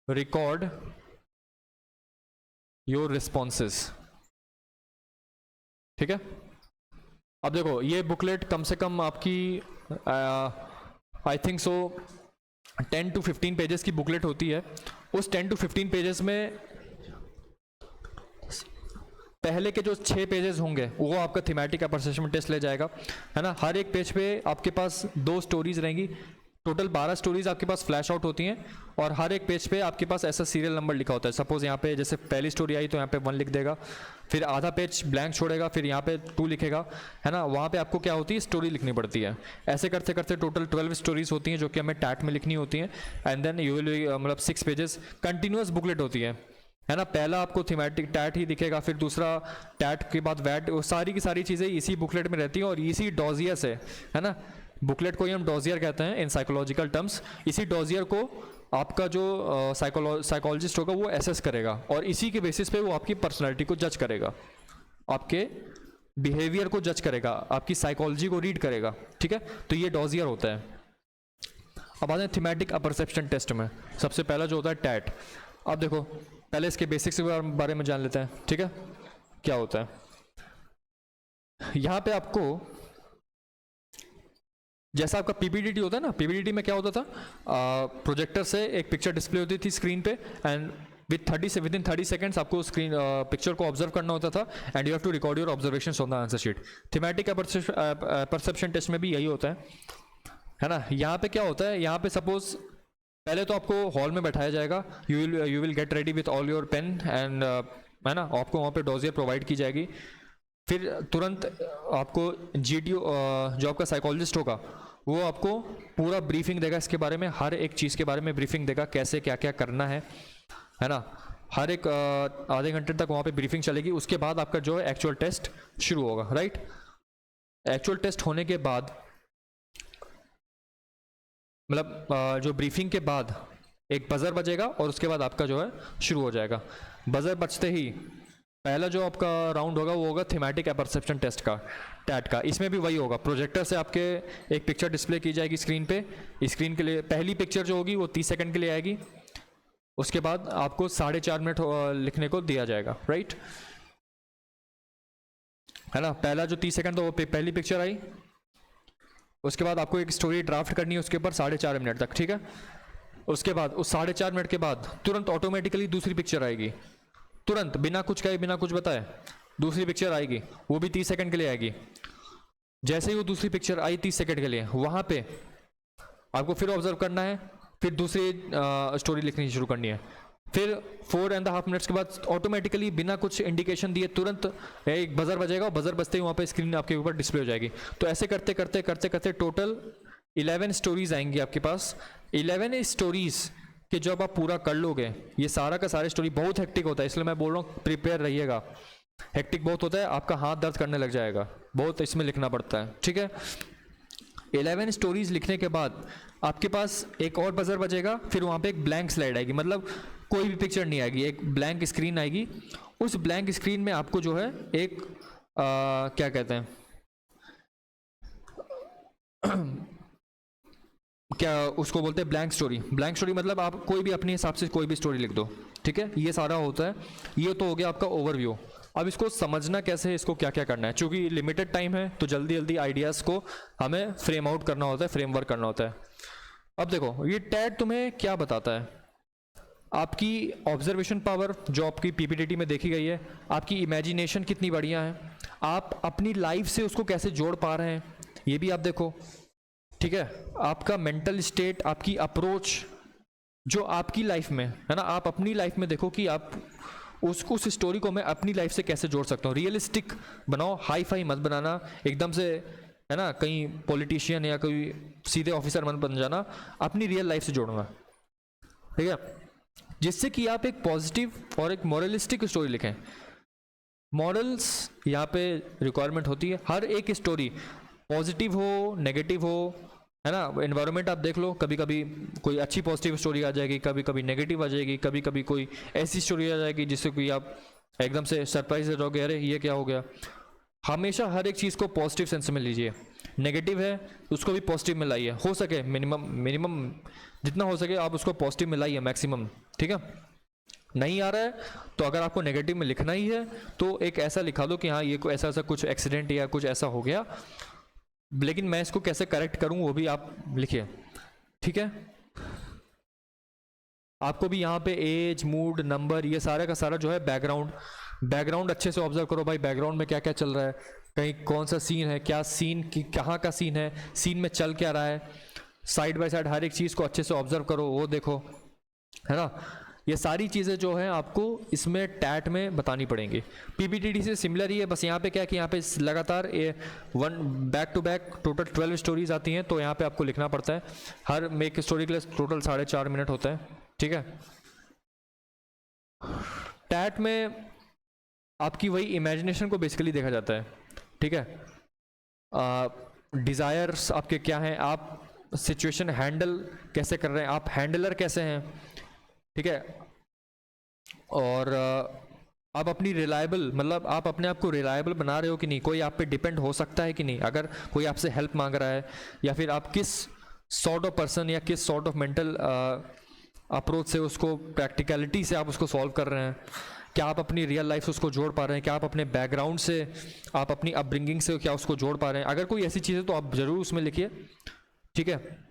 record your responses। ठीक है, अब देखो ये बुकलेट कम से कम आपकी I think so 10 to 15 pages की बुकलेट होती है। उस 10 to 15 पेजेस में पहले के जो 6 पेजेस होंगे वो आपका थीमेटिक परसेप्शन टेस्ट ले जाएगा, है ना। हर एक पेज पे आपके पास 2 स्टोरीज रहेंगी, टोटल 12 स्टोरीज आपके पास फ्लैश आउट होती हैं, और हर एक पेज पे आपके पास ऐसा सीरियल नंबर लिखा होता है। सपोज यहाँ पे जैसे पहली स्टोरी आई तो यहाँ पे 1 लिख देगा, फिर आधा पेज ब्लैंक छोड़ेगा, फिर यहाँ पे 2 लिखेगा, है ना। वहाँ पे आपको क्या होती है, स्टोरी लिखनी पड़ती है। ऐसे करते करते टोटल 12 स्टोरीज होती हैं जो कि हमें टैट में लिखनी होती हैं, एंड देन यू विल मतलब 6 पेजेस कंटिन्यूस बुकलेट होती है ना। पहला आपको थीमेटिक टैट ही दिखेगा, फिर दूसरा टैट के बाद वैट, वो सारी की सारी चीज़ें इसी बुकलेट में रहती हैं, और इसी डोजियर से, है ना, बुकलेट को ही हम डोजियर कहते हैं इन साइकोलॉजिकल टर्म्स। इसी डोजियर को आपका जो साइकोलॉजिस्ट होगा वो एसेस करेगा, और इसी के बेसिस पे वो आपकी पर्सनैलिटी को जज करेगा, आपके बिहेवियर को जज करेगा, आपकी साइकोलॉजी को रीड करेगा। ठीक है, तो ये डोजियर होता है। अब आते हैं थीमेटिक परसेप्शन टेस्ट में। सबसे पहला जो होता है टैट। अब देखो पहले इसके बेसिक्स के बारे में जान लेते हैं, ठीक है, क्या होता है। यहाँ पे आपको जैसा आपका PPDT होता है ना, PPDT में क्या होता था, प्रोजेक्टर से एक पिक्चर डिस्प्ले होती थी स्क्रीन पे, एंड विद इन 30 सेकेंड्स आपको स्क्रीन पिक्चर को ऑब्जर्व करना होता था, and you have to record your observations on the answer sheet. Thematic perception test में भी यही होता है ना। यहाँ पे क्या होता है, यहाँ पे सपोज पहले तो आपको हॉल में बैठाया जाएगा, you will get ready with all your pen and, है ना, आपको वहाँ पे डोजियर प्रोवाइड की जाएगी। फिर तुरंत आपको GTO जो आपका साइकोलॉजिस्ट होगा वो आपको पूरा ब्रीफिंग देगा इसके बारे में, हर एक चीज़ के बारे में ब्रीफिंग देगा, कैसे क्या क्या करना है ना। हर एक आधे घंटे तक वहाँ पे ब्रीफिंग चलेगी। उसके बाद आपका जो है एक्चुअल टेस्ट शुरू होगा, राइट। एक्चुअल टेस्ट होने के बाद मतलब जो ब्रीफिंग के बाद एक बजर बजेगा, और उसके बाद आपका जो है शुरू हो जाएगा। बजर बजते ही पहला जो आपका राउंड होगा वो होगा थीमेटिक परसेप्शन टेस्ट का, टैट का। इसमें भी वही होगा, प्रोजेक्टर से आपके एक पिक्चर डिस्प्ले की जाएगी स्क्रीन पे। स्क्रीन के लिए पहली पिक्चर जो होगी वो 30 सेकंड के लिए आएगी। उसके बाद आपको 4.5 मिनट लिखने को दिया जाएगा, राइट, है ना। पहला जो 30 सेकंड था वो पहली पिक्चर आई, उसके बाद आपको एक स्टोरी ड्राफ्ट करनी है उसके ऊपर 4.5 मिनट तक, ठीक है। उसके बाद उस 4.5 मिनट के बाद तुरंत ऑटोमेटिकली दूसरी पिक्चर आएगी, तुरंत बिना कुछ कहे बिना कुछ बताए दूसरी पिक्चर आएगी, वो भी 30 सेकंड के लिए आएगी। जैसे ही वो दूसरी पिक्चर आई 30 सेकंड के लिए, वहां पे आपको फिर ऑब्जर्व करना है, फिर दूसरी स्टोरी लिखनी शुरू करनी है। फिर 4.5 मिनट्स के बाद ऑटोमेटिकली बिना कुछ इंडिकेशन दिए तुरंत एक बजर बजेगा, बजर बजते ही वहाँ पे स्क्रीन आपके ऊपर डिस्प्ले हो जाएगी। तो ऐसे करते करते करते करते टोटल 11 स्टोरीज आएंगी आपके पास। 11 स्टोरीज कि जब आप पूरा कर लोगे, ये सारा का सारे स्टोरी बहुत हेक्टिक होता है, इसलिए मैं बोल रहा हूँ प्रिपेयर रहिएगा। हेक्टिक बहुत होता है, आपका हाथ दर्द करने लग जाएगा, बहुत इसमें लिखना पड़ता है, ठीक है। 11 स्टोरीज लिखने के बाद आपके पास एक और बजर बजेगा, फिर वहाँ पे एक ब्लैंक स्लाइड आएगी, मतलब कोई भी पिक्चर नहीं आएगी, एक ब्लैंक स्क्रीन आएगी। उस ब्लैंक स्क्रीन में आपको जो है एक क्या कहते हैं क्या उसको बोलते हैं ब्लैंक स्टोरी। ब्लैंक स्टोरी मतलब आप कोई भी अपने हिसाब से कोई भी स्टोरी लिख दो, ठीक है, ये सारा होता है। ये तो हो गया आपका ओवरव्यू। अब इसको समझना कैसे है, इसको क्या क्या करना है, क्योंकि लिमिटेड टाइम है तो जल्दी जल्दी आइडियाज़ को हमें फ्रेम आउट करना होता है, फ्रेमवर्क करना होता है। अब देखो ये टैट तुम्हें क्या बताता है, आपकी ऑब्जर्वेशन पावर जो आपकी पीपीटीटी में देखी गई है, आपकी इमेजिनेशन कितनी बढ़िया है, आप अपनी लाइफ से उसको कैसे जोड़ पा रहे हैं ये भी आप देखो, ठीक है। आपका मेंटल स्टेट, आपकी अप्रोच जो आपकी लाइफ में है ना, आप अपनी लाइफ में देखो कि आप उस स्टोरी को मैं अपनी लाइफ से कैसे जोड़ सकता हूँ। रियलिस्टिक बनाओ, हाई फाई मत बनाना एकदम से, है ना, कहीं पॉलिटिशियन या कोई सीधे ऑफिसर मत बन जाना, अपनी रियल लाइफ से जोड़ूंगा, ठीक है, जिससे कि आप एक पॉजिटिव और एक मॉरलिस्टिक स्टोरी लिखें। मॉरल्स यहाँ पे रिक्वायरमेंट होती है, हर एक स्टोरी पॉजिटिव हो नेगेटिव हो, है ना। एनवायरनमेंट आप देख लो, कभी कभी कोई अच्छी पॉजिटिव स्टोरी आ जाएगी, कभी कभी नेगेटिव आ जाएगी, कभी कभी कोई ऐसी स्टोरी आ जाएगी जिससे कोई आप एकदम से सरप्राइज हो जाओगे, अरे ये क्या हो गया। हमेशा हर एक चीज़ को पॉजिटिव सेंस में लीजिए, नेगेटिव है उसको भी पॉजिटिव में लाइए, हो सके मिनिमम जितना हो सके आप उसको पॉजिटिव में लाइए मैक्सिमम, ठीक है। नहीं आ रहा है तो अगर आपको नेगेटिव में लिखना ही है तो एक ऐसा लिखा दो कि हाँ ये कोई ऐसा कुछ एक्सीडेंट या कुछ ऐसा हो गया, लेकिन मैं इसको कैसे करेक्ट करूं वो भी आप लिखिए, ठीक है। आपको भी यहाँ पे एज, मूड, नंबर, ये सारा का सारा जो है बैकग्राउंड अच्छे से ऑब्जर्व करो भाई, बैकग्राउंड में क्या क्या चल रहा है, कहीं कौन सा सीन है, क्या सीन की कहाँ का सीन है, सीन में चल क्या रहा है, साइड बाय साइड हर एक चीज़ को अच्छे से ऑब्जर्व करो, वो देखो, है ना। ये सारी चीज़ें जो है आपको इसमें टैट में बतानी पड़ेंगी। पीपीटीटी से सिमिलर ही है, बस यहाँ पे क्या है कि यहाँ पे लगातार back to back total 12 stories आती हैं, तो यहाँ पे आपको लिखना पड़ता है। हर एक स्टोरी के लिए टोटल 4.5 मिनट होता है, ठीक है। टैट में आपकी वही इमेजिनेशन को बेसिकली देखा जाता है, ठीक है। डिज़ायर्स आपके क्या हैं, आप सिचुएशन हैंडल कैसे कर रहे हैं, आप हैंडलर कैसे हैं, ठीक है। और आप अपनी रिलायबल, मतलब आप अपने आप को रिलायबल बना रहे हो कि नहीं, कोई आप पे डिपेंड हो सकता है कि नहीं, अगर कोई आपसे हेल्प मांग रहा है, या फिर आप किस सॉर्ट ऑफ पर्सन या किस सॉर्ट ऑफ मेंटल अप्रोच से उसको, प्रैक्टिकलिटी से आप उसको सॉल्व कर रहे हैं, क्या आप अपनी रियल लाइफ से उसको जोड़ पा रहे हैं, क्या आप अपने बैकग्राउंड से, आप अपनी अपब्रिंगिंग से क्या उसको जोड़ पा रहे हैं। अगर कोई ऐसी चीज़ है तो आप ज़रूर उसमें लिखिए, ठीक है।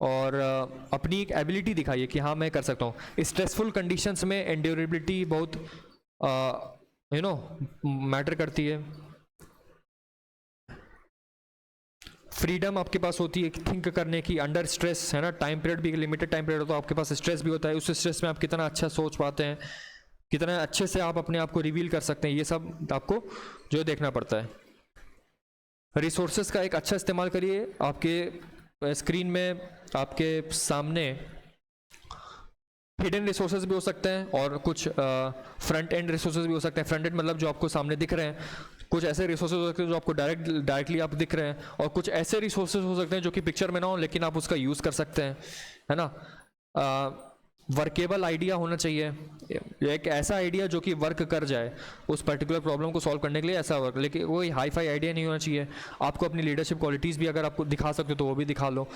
और अपनी एक एबिलिटी दिखाइए कि हाँ मैं कर सकता हूँ। स्ट्रेसफुल कंडीशंस में एंड्योरेबिलिटी बहुत मैटर करती है। फ्रीडम आपके पास होती है थिंक करने की अंडर स्ट्रेस, है ना। टाइम पीरियड भी लिमिटेड टाइम पीरियड हो तो आपके पास स्ट्रेस भी होता है, उस स्ट्रेस में आप कितना अच्छा सोच पाते हैं, कितना अच्छे से आप अपने आप को रिवील कर सकते हैं, ये सब आपको जो देखना पड़ता है। रिसोर्सेज का एक अच्छा इस्तेमाल करिए। आपके स्क्रीन में आपके सामने हिडन रिसोर्सेज भी हो सकते हैं और कुछ फ्रंट एंड रिसोर्सेज भी हो सकते हैं। फ्रंट एंड मतलब जो आपको सामने दिख रहे हैं, कुछ ऐसे रिसोर्सेज हो सकते हैं जो आपको डायरेक्टली आप दिख रहे हैं, और कुछ ऐसे रिसोर्सेज हो सकते हैं जो कि पिक्चर में ना हो लेकिन आप उसका यूज़ कर सकते हैं, है ना। वर्केबल आइडिया होना चाहिए, एक ऐसा आइडिया जो कि वर्क कर जाए उस पर्टिकुलर प्रॉब्लम को सॉल्व करने के लिए, ऐसा वर्क, लेकिन वही हाई फाई आइडिया नहीं होना चाहिए। आपको अपनी लीडरशिप क्वालिटीज़ भी अगर आपको दिखा सकते हो तो वो भी दिखा लो,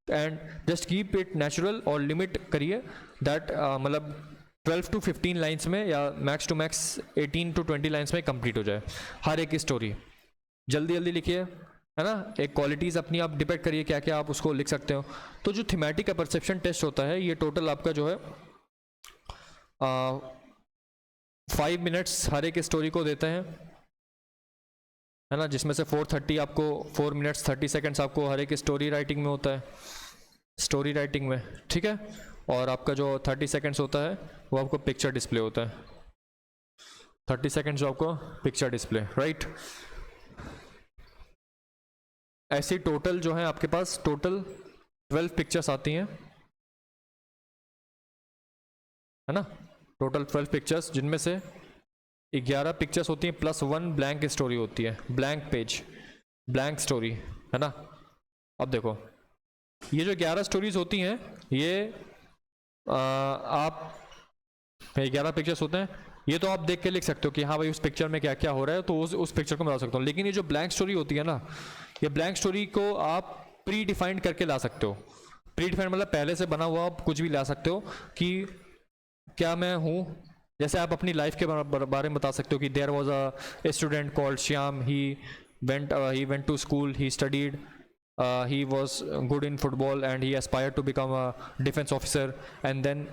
and just keep it natural और लिमिट करिए दैट मतलब 12 to 15 लाइन्स में या max to max 18 to 20 lines में कंप्लीट हो जाए हर एक स्टोरी। जल्दी जल्दी लिखिए, है ना। एक क्वालिटीज़ अपनी आप डिपेक्ट करिए क्या क्या आप उसको लिख सकते हो। तो जो थीमेटिक का परसेप्शन टेस्ट होता है ये टोटल आपका जो है 5 मिनट्स हर एक स्टोरी को देते हैं, है ना, जिसमें से 4:30 आपको 4 मिनट्स 30 सेकेंड्स आपको हर एक स्टोरी राइटिंग में होता है, स्टोरी राइटिंग में, ठीक है। और आपका जो 30 सेकेंड्स होता है वो आपको पिक्चर डिस्प्ले होता है, 30 सेकेंड्स जो आपको पिक्चर डिस्प्ले, राइट। ऐसे टोटल जो है आपके पास टोटल 12 पिक्चर्स आती हैं, है ना। टोटल 12 पिक्चर्स, जिनमें से 11 पिक्चर्स होती हैं +1 ब्लैंक स्टोरी होती है, ब्लैंक पेज, ब्लैंक स्टोरी, है ना। अब देखो ये जो 11 स्टोरीज होती हैं ये आप 11 पिक्चर्स होते हैं, ये तो आप देख के लिख सकते हो कि हाँ भाई उस पिक्चर में क्या क्या हो रहा है, तो उस पिक्चर को मैं ला सकता हूँ। लेकिन ये जो ब्लैंक स्टोरी होती है ना, ये ब्लैंक स्टोरी को आप प्री डिफाइंड करके ला सकते हो। प्री डिफाइंड मतलब पहले से बना हुआ, आप कुछ भी ला सकते हो कि क्या मैं हूँ। जैसे आप अपनी लाइफ के बारे में बता सकते हो कि there was a student called Shyam, he went to school, he studied, he was good in football and he aspired to become a defense officer, and then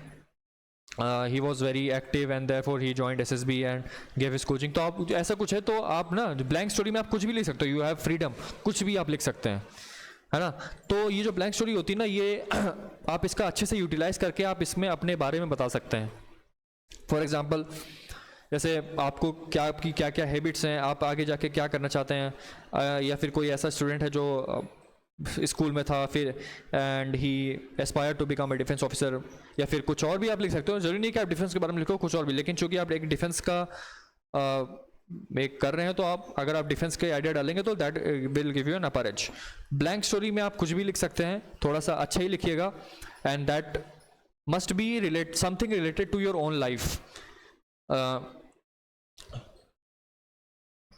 he was very active and therefore he joined SSB and gave his coaching। तो आप ऐसा कुछ है तो आप ना ब्लैंक स्टोरी में आप कुछ भी लिख सकते हो, यू हैव फ्रीडम, कुछ भी आप लिख सकते हैं, है ना। तो ये जो ब्लैंक स्टोरी होती है ना, ये आप इसका अच्छे से यूटिलाइज करके आप इसमें अपने बारे में बता सकते हैं। फॉर एग्जाम्पल, जैसे आपको क्या, आपकी क्या क्या हैबिट्स हैं, आप आगे जाके क्या करना चाहते हैं, या फिर कोई ऐसा स्टूडेंट है जो स्कूल में था फिर and he aspire to become a defence officer, या फिर कुछ और भी आप लिख सकते हो। जरूरी नहीं कि आप डिफेंस के बारे में लिखो, कुछ और भी, लेकिन चूंकि आप एक डिफेंस का एक कर रहे हैं तो आप अगर आप डिफेंस के आइडिया डालेंगे तो that will give you an upper as. Blank story में आप कुछ भी लिख सकते हैं, थोड़ा सा अच्छा ही लिखिएगा, and that must be something related to your own life,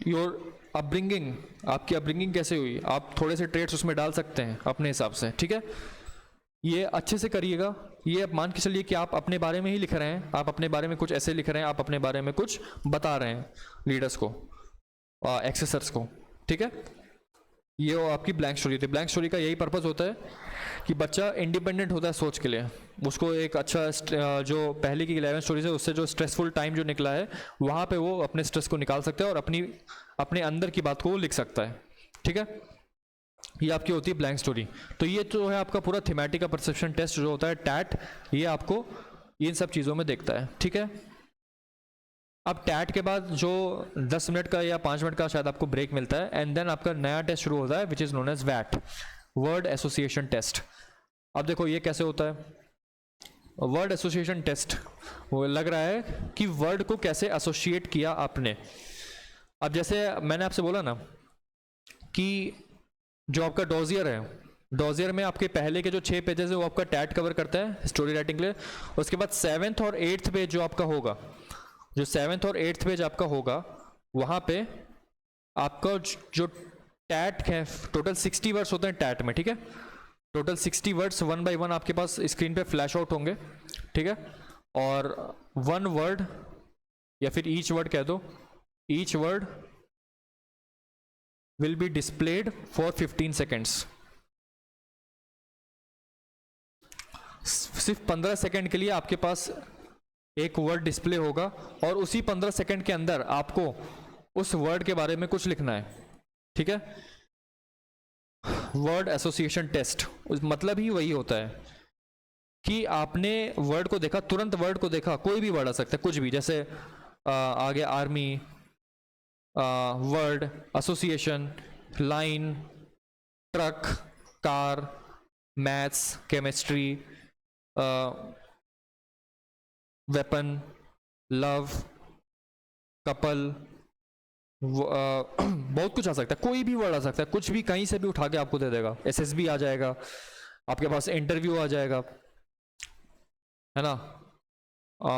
your upbringing, आपकी अपब्रिंगिंग कैसे हुई, आप थोड़े से ट्रेड्स उसमें डाल सकते हैं अपने हिसाब से, ठीक है। ये अच्छे से करिएगा। ये आप मान के चलिए कि आप अपने बारे में ही लिख रहे हैं, आप अपने बारे में कुछ ऐसे लिख रहे हैं, आप अपने बारे में कुछ बता रहे हैं लीडर्स को, एक्सेसर्स को, ठीक है। ये वो आपकी ब्लैंक स्टोरी थी। ब्लैंक स्टोरी का यही पर्पस होता है कि बच्चा इंडिपेंडेंट होता है सोच के लिए, उसको एक अच्छा जो पहले की 11 स्टोरीज है उससे जो स्ट्रेसफुल टाइम जो निकला है वहाँ पे वो अपने स्ट्रेस को निकाल सकता है और अपने अंदर की बात को वो लिख सकता है, ठीक है। ये आपकी होती है ब्लैंक स्टोरी। तो ये जो है आपका पूरा थीमेटिक का परसेप्शन टेस्ट जो होता है टैट, ये आपको इन सब चीज़ों में देखता है, ठीक है। अब टैट के बाद जो 10 मिनट का या 5 मिनट का शायद आपको ब्रेक मिलता है, एंड देन आपका नया टेस्ट शुरू होता है विच इज़ नोन एज वैट, वर्ड एसोसिएशन टेस्ट। अब देखो ये कैसे होता है वर्ड एसोसिएशन टेस्ट। वो लग रहा है कि वर्ड को कैसे एसोसिएट किया आपने। अब जैसे मैंने आपसे बोला ना कि जो आपका डॉजियर है, डॉजियर में आपके पहले के जो 6 पेजेस है वो आपका टैट कवर करता है स्टोरी राइटिंग के लिए। उसके बाद 7th और 8th पेज जो आपका होगा, जो 7th और 8th पेज आपका होगा, वहाँ पे आपका जो टैट है, टोटल 60 वर्ड्स होते हैं टैट में, ठीक है। टोटल 60 वर्ड्स 1 बाय 1 आपके पास स्क्रीन पे फ्लैश आउट होंगे, ठीक है। और 1 वर्ड या फिर ईच वर्ड कह दो, each word will be displayed for 15 seconds। सिर्फ 15 सेकंड के लिए आपके पास एक वर्ड डिस्प्ले होगा और उसी 15 सेकंड के अंदर आपको उस वर्ड के बारे में कुछ लिखना है, ठीक है। वर्ड एसोसिएशन टेस्ट मतलब ही वही होता है कि आपने वर्ड को देखा, तुरंत वर्ड को देखा, कोई भी वर्ड आ सकता है, कुछ भी, जैसे आगे army, word association, line, truck, car, maths, chemistry, weapon, love, couple, बहुत कुछ आ सकता है, कोई भी वर्ड आ सकता है, कुछ भी कहीं से भी उठा के आपको दे देगा। एसएसबी आ जाएगा आपके पास, इंटरव्यू आ जाएगा, है ना,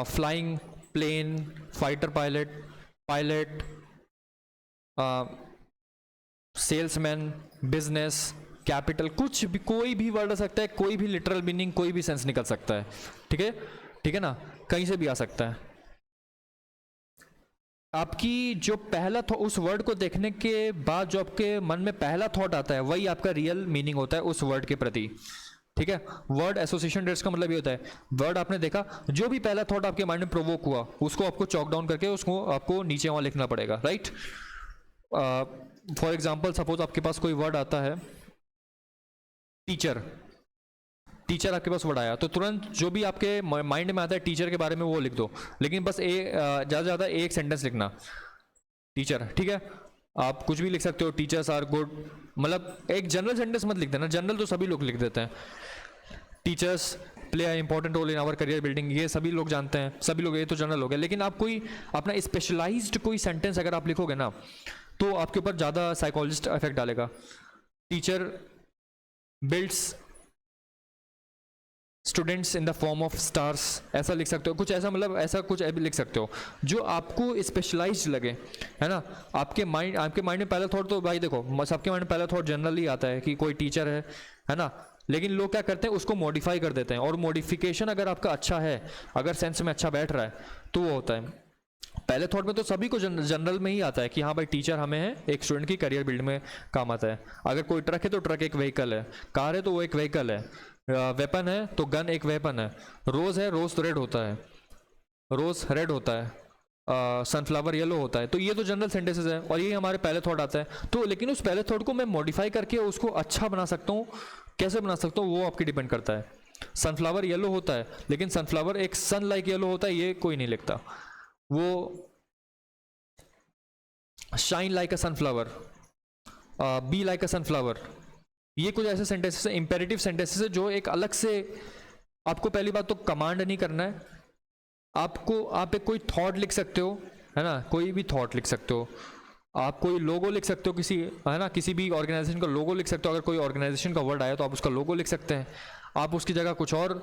flying plane, fighter pilot, pilot, salesman, business, capital, कुछ भी, कोई भी वर्ड आ सकता है, कोई भी लिटरल मीनिंग, कोई भी सेंस निकल सकता है, ठीक है, ठीक है ना, कहीं से भी आ सकता है। आपकी जो पहला उस वर्ड को देखने के बाद जो आपके मन में पहला थॉट आता है वही आपका रियल मीनिंग होता है उस वर्ड के प्रति, ठीक है। वर्ड एसोसिएशन टेस्ट का मतलब ये होता है, वर्ड आपने देखा, जो भी पहला थॉट आपके माइंड में प्रोवोक हुआ उसको आपको चॉक डाउन करके उसको आपको नीचे वहां लिखना पड़ेगा, राइट। फॉर एग्जाम्पल सपोज आपके पास कोई वर्ड आता है टीचर, टीचर आपके पास वर्ड आया तो तुरंत जो भी आपके माइंड में आता है टीचर के बारे में वो लिख दो, लेकिन बस ज़्यादा ज़्यादा एक सेंटेंस लिखना, टीचर, ठीक है। आप कुछ भी लिख सकते हो, टीचर्स आर गुड, मतलब एक जनरल सेंटेंस मत लिख देना, जनरल तो सभी लोग लिख देते हैं। Teachers play a important role in our career building, ये सभी लोग जानते हैं, सभी लोग, ये तो जनरल हो गया। लेकिन आप कोई अपना स्पेशलाइज्ड कोई सेंटेंस अगर आप लिखोगे ना तो आपके ऊपर ज़्यादा साइकोलॉजिस्ट इफेक्ट डालेगा। Teacher builds students in the form of stars, ऐसा लिख सकते हो, कुछ ऐसा, मतलब ऐसा कुछ लिख सकते हो जो आपको स्पेशलाइज्ड लगे, है ना। आपके माइंड में पहला थॉट तो भाई देखो, सबके माइंड में पहला थॉट जनरली आता है कि कोई टीचर है ना, लेकिन लोग क्या करते हैं, उसको मॉडिफाई कर देते हैं, और मॉडिफिकेशन अगर आपका अच्छा है, अगर सेंस में अच्छा बैठ रहा है, तो वो होता है। पहले थॉट में तो सभी को जनरल में ही आता है कि हाँ भाई टीचर हमें है, एक स्टूडेंट की करियर बिल्ड में काम आता है। अगर कोई ट्रक है तो ट्रक एक व्हीकल है, कार है तो वो एक व्हीकल है, वेपन है तो गन एक वेपन है, रोज है, रोज तो रेड होता है, रोज रेड होता है, सनफ्लावर येलो होता है। तो ये तो जनरल सेंटेंसेस है, और ये हमारे पहले थॉट आता है। तो लेकिन उस पहले थॉट को मैं मॉडिफाई करके उसको अच्छा बना सकता हूँ, कैसे बना सकता हूँ वो आपकी डिपेंड करता है। सनफ्लावर येलो होता है, लेकिन सनफ्लावर एक सन लाइक येलो होता है, ये कोई नहीं लिखता। वो shine like a sunflower, be like a sunflower, ये कुछ ऐसे सेंटेंसेस है, इंपेरेटिव सेंटेंसेस है, जो एक अलग से आपको पहली बात तो कमांड नहीं करना है आपको। आप एक कोई थॉट लिख सकते हो, है ना, कोई भी थॉट लिख सकते हो, आप कोई लोगो लिख सकते हो किसी, है ना, किसी भी ऑर्गेनाइजेशन का लोगो लिख सकते हो। अगर कोई ऑर्गेनाइजेशन का वर्ड आया तो आप उसका लोगो लिख सकते हैं, आप उसकी जगह कुछ और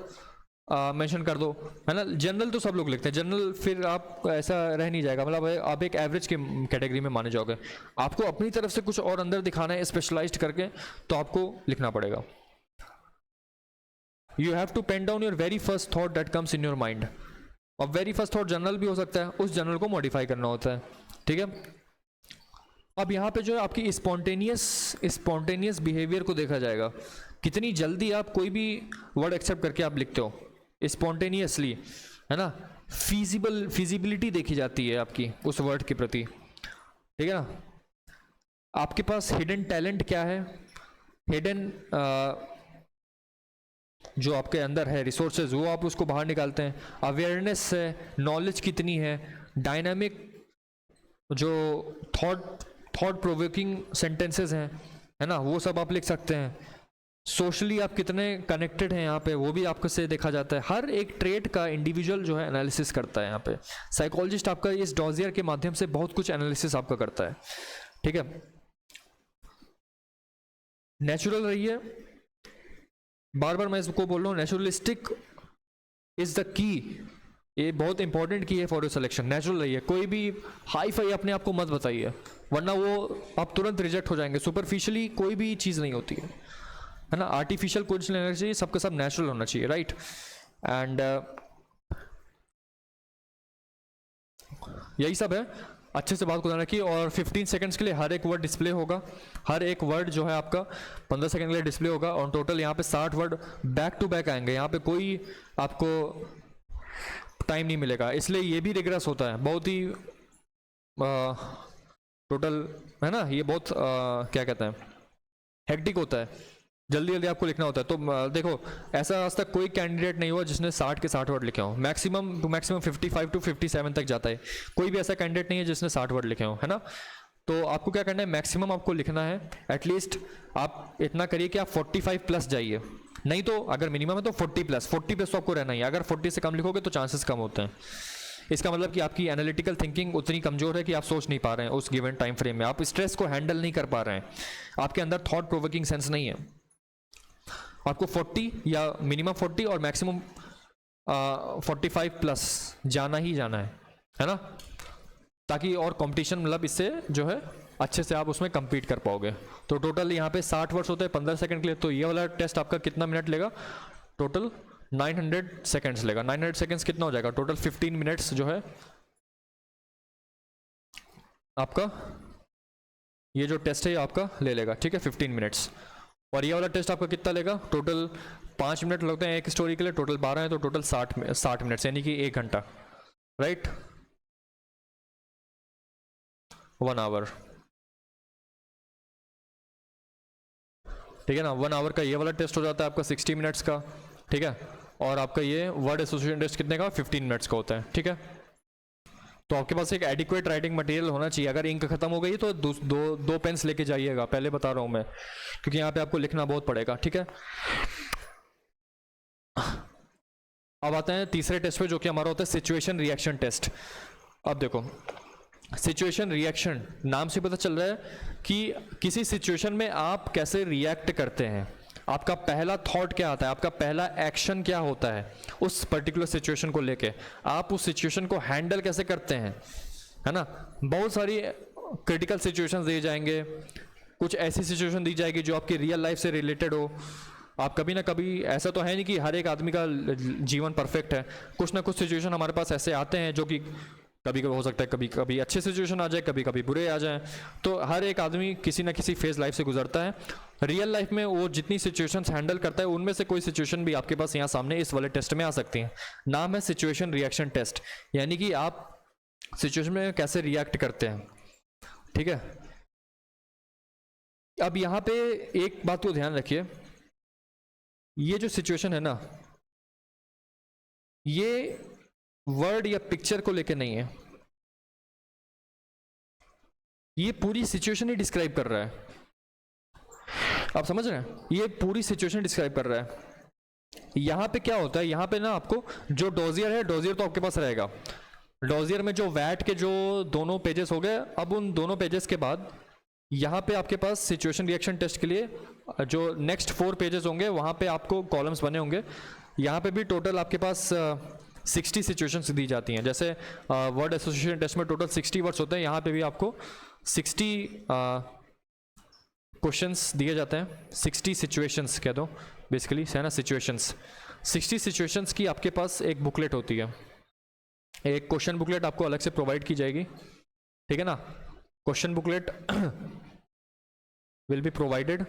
मेंशन कर दो, है ना। जनरल तो सब लोग लिखते हैं, जनरल फिर आप ऐसा रह नहीं जाएगा, मतलब आप एक एवरेज के कैटेगरी में माने जाओगे। आपको अपनी तरफ से कुछ और अंदर दिखाना है स्पेशलाइज्ड करके, तो आपको लिखना पड़ेगा। You have to pen down your very first thought that comes in your mind. और वेरी फर्स्ट थॉट जनरल भी हो सकता है, उस जनरल को मॉडिफाई करना होता है, ठीक है। अब यहाँ पे जो है आपकी स्पॉन्टेनियस बिहेवियर को देखा जाएगा, कितनी जल्दी आप कोई भी वर्ड एक्सेप्ट करके आप लिखते हो स्पॉन्टेनियसली, है ना। फिजिबिलिटी देखी जाती है आपकी उस वर्ड के प्रति, ठीक है ना। आपके पास हिडन टैलेंट क्या है, हिडन जो आपके अंदर है रिसोर्सेज, वो आप उसको बाहर निकालते हैं। अवेयरनेस है, नॉलेज कितनी है, डायनामिक जो थॉट प्रोवोकिंग सेंटेंसेस हैं, है ना, वो सब आप लिख सकते हैं। सोशली आप कितने कनेक्टेड हैं यहाँ पे, वो भी आपको से देखा जाता है। हर एक ट्रेट का इंडिविजुअल जो है एनालिसिस करता है यहाँ पे। साइकोलॉजिस्ट आपका इस डॉजियर के माध्यम से बहुत कुछ एनालिसिस आपका करता है, ठीक है। नेचुरल रहिए, बार बार मैं इसको बोल रहा हूँ, नेचुरलिस्टिक इज द की, ये बहुत इंपॉर्टेंट की है फॉर योर सिलेक्शन। नेचुरल रहिए, कोई भी हाई फाई अपने आप को मत बताइए, वरना वो आप तुरंत रिजेक्ट हो जाएंगे। सुपरफिशियली कोई भी चीज़ नहीं होती है ना, आर्टिफिशियल कुछ नहीं होना चाहिए, सबका सब नेचुरल होना चाहिए, राइट। एंड यही सब है, अच्छे से बात को ध्यान रखिए। और 15 सेकंड्स के लिए हर एक वर्ड डिस्प्ले होगा, हर एक वर्ड जो है आपका 15 सेकंड के लिए डिस्प्ले होगा, और टोटल यहाँ पे 60 वर्ड बैक टू बैक आएंगे, यहाँ पे कोई आपको टाइम नहीं मिलेगा। इसलिए ये भी रिग्रेस होता है, बहुत ही टोटल, है ना, ये बहुत क्या कहते हैं, हेक्टिक होता है, जल्दी जल्दी आपको लिखना होता है। तो देखो, ऐसा आज तक कोई कैंडिडेट नहीं हुआ जिसने 60 के 60 वर्ड लिखे हों। मैक्सिमम 55 टू 57 तक जाता है, कोई भी ऐसा कैंडिडेट नहीं है जिसने 60 वर्ड लिखे हों, है ना। तो आपको क्या करना है, मैक्सिमम आपको लिखना है, एटलीस्ट आप इतना करिए कि आप 45 प्लस जाइए, नहीं तो अगर मिनिमम है तो 40 प्लस तो आपको रहना ही। अगर 40 से कम लिखोगे तो चांसेस कम होते हैं। इसका मतलब कि आपकी एनालिटिकल थिंकिंग उतनी कमजोर है कि आप सोच नहीं पा रहे हैं उस गिवन टाइम फ्रेम में, आप स्ट्रेस को हैंडल नहीं कर पा रहे हैं, आपके अंदर थॉट प्रोवोकिंग सेंस नहीं है। आपको 40 या मिनिमम 40 और मैक्सिमम 45 प्लस जाना ही जाना है ना, ताकि और कंपटीशन मतलब इससे जो है अच्छे से आप उसमें compete कर पाओगे। तो टोटल यहाँ पे 60 वर्ड्स होते हैं 15 सेकंड के लिए, तो ये वाला टेस्ट आपका कितना मिनट लेगा, टोटल 900 सेकंड्स लेगा। 900 सेकंड्स कितना हो जाएगा, टोटल 15 मिनट्स जो है आपका ये जो टेस्ट है आपका ले लेगा, ठीक है, 15 मिनट्स। और ये वाला टेस्ट आपका कितना लेगा, टोटल 5 मिनट लगते हैं एक स्टोरी के लिए, टोटल 12 है, तो टोटल 60 मिनट्स, यानी कि 1 घंटा, राइट, 1 आवर, ठीक है ना। 1 आवर का ये वाला टेस्ट हो जाता है आपका 60 मिनट्स का, ठीक है। और आपका ये वर्ड एसोसिएशन टेस्ट कितने का, 15 मिनट्स का होता है, ठीक है। तो आपके पास एक एडिक्वेट राइटिंग मटेरियल होना चाहिए। अगर इंक खत्म हो गई तो दो पेन्स लेके जाइएगा, पहले बता रहा हूं मैं, क्योंकि यहाँ पे आपको लिखना बहुत पड़ेगा, ठीक है। अब आते हैं तीसरे टेस्ट पे, जो कि हमारा होता है सिचुएशन रिएक्शन टेस्ट। अब देखो, सिचुएशन रिएक्शन नाम से पता चल रहा है कि किसी सिचुएशन में आप कैसे रिएक्ट करते हैं, आपका पहला थॉट क्या आता है, आपका पहला एक्शन क्या होता है उस पर्टिकुलर सिचुएशन को लेके, आप उस सिचुएशन को हैंडल कैसे करते हैं, है ना। बहुत सारी क्रिटिकल सिचुएशंस दिए जाएंगे, कुछ ऐसी सिचुएशन दी जाएगी जो आपकी रियल लाइफ से रिलेटेड हो, आप कभी ना कभी, ऐसा तो है नहीं कि हर एक आदमी का जीवन परफेक्ट है, कुछ ना कुछ सिचुएशन हमारे पास ऐसे आते हैं जो कि कभी कभी हो सकता है, कभी कभी अच्छे सिचुएशन आ जाए, कभी कभी बुरे आ जाएं। तो हर एक आदमी किसी ना किसी फेज लाइफ से गुजरता है। रियल लाइफ में वो जितनी सिचुएशंस हैंडल करता है उनमें से कोई सिचुएशन भी आपके पास यहाँ सामने इस वाले टेस्ट में आ सकती है। नाम है सिचुएशन रिएक्शन टेस्ट, यानी कि आप सिचुएशन में कैसे रिएक्ट करते हैं। ठीक है, अब यहाँ पे एक बात को ध्यान रखिए, ये जो सिचुएशन है ना, ये वर्ड या पिक्चर को लेके नहीं है, ये पूरी सिचुएशन ही डिस्क्राइब कर रहा है। आप समझ रहे हैं, ये पूरी सिचुएशन डिस्क्राइब कर रहा है। यहां पे क्या होता है, यहां पे ना आपको जो डोजियर है, डोजियर तो आपके पास रहेगा। डोजियर में जो वैट के जो दोनों पेजेस हो गए, अब उन दोनों पेजेस के बाद यहाँ पे आपके पास सिचुएशन रिएक्शन टेस्ट के लिए जो नेक्स्ट 4 पेजेस होंगे वहाँ पे आपको कॉलम्स बने होंगे। यहाँ पे भी टोटल आपके पास 60 सिचुएशंस दी जाती हैं। जैसे वर्ड एसोसिएशन टेस्ट में टोटल 60 वर्ड्स होते हैं, यहाँ पे भी आपको 60 क्वेश्चंस दिए जाते हैं। 60 सिचुएशंस कह दो बेसिकली, है ना, सिचुएशंस। 60 सिचुएशंस की आपके पास एक बुकलेट होती है, एक क्वेश्चन बुकलेट आपको अलग से प्रोवाइड की जाएगी। ठीक है ना, question booklet will be provided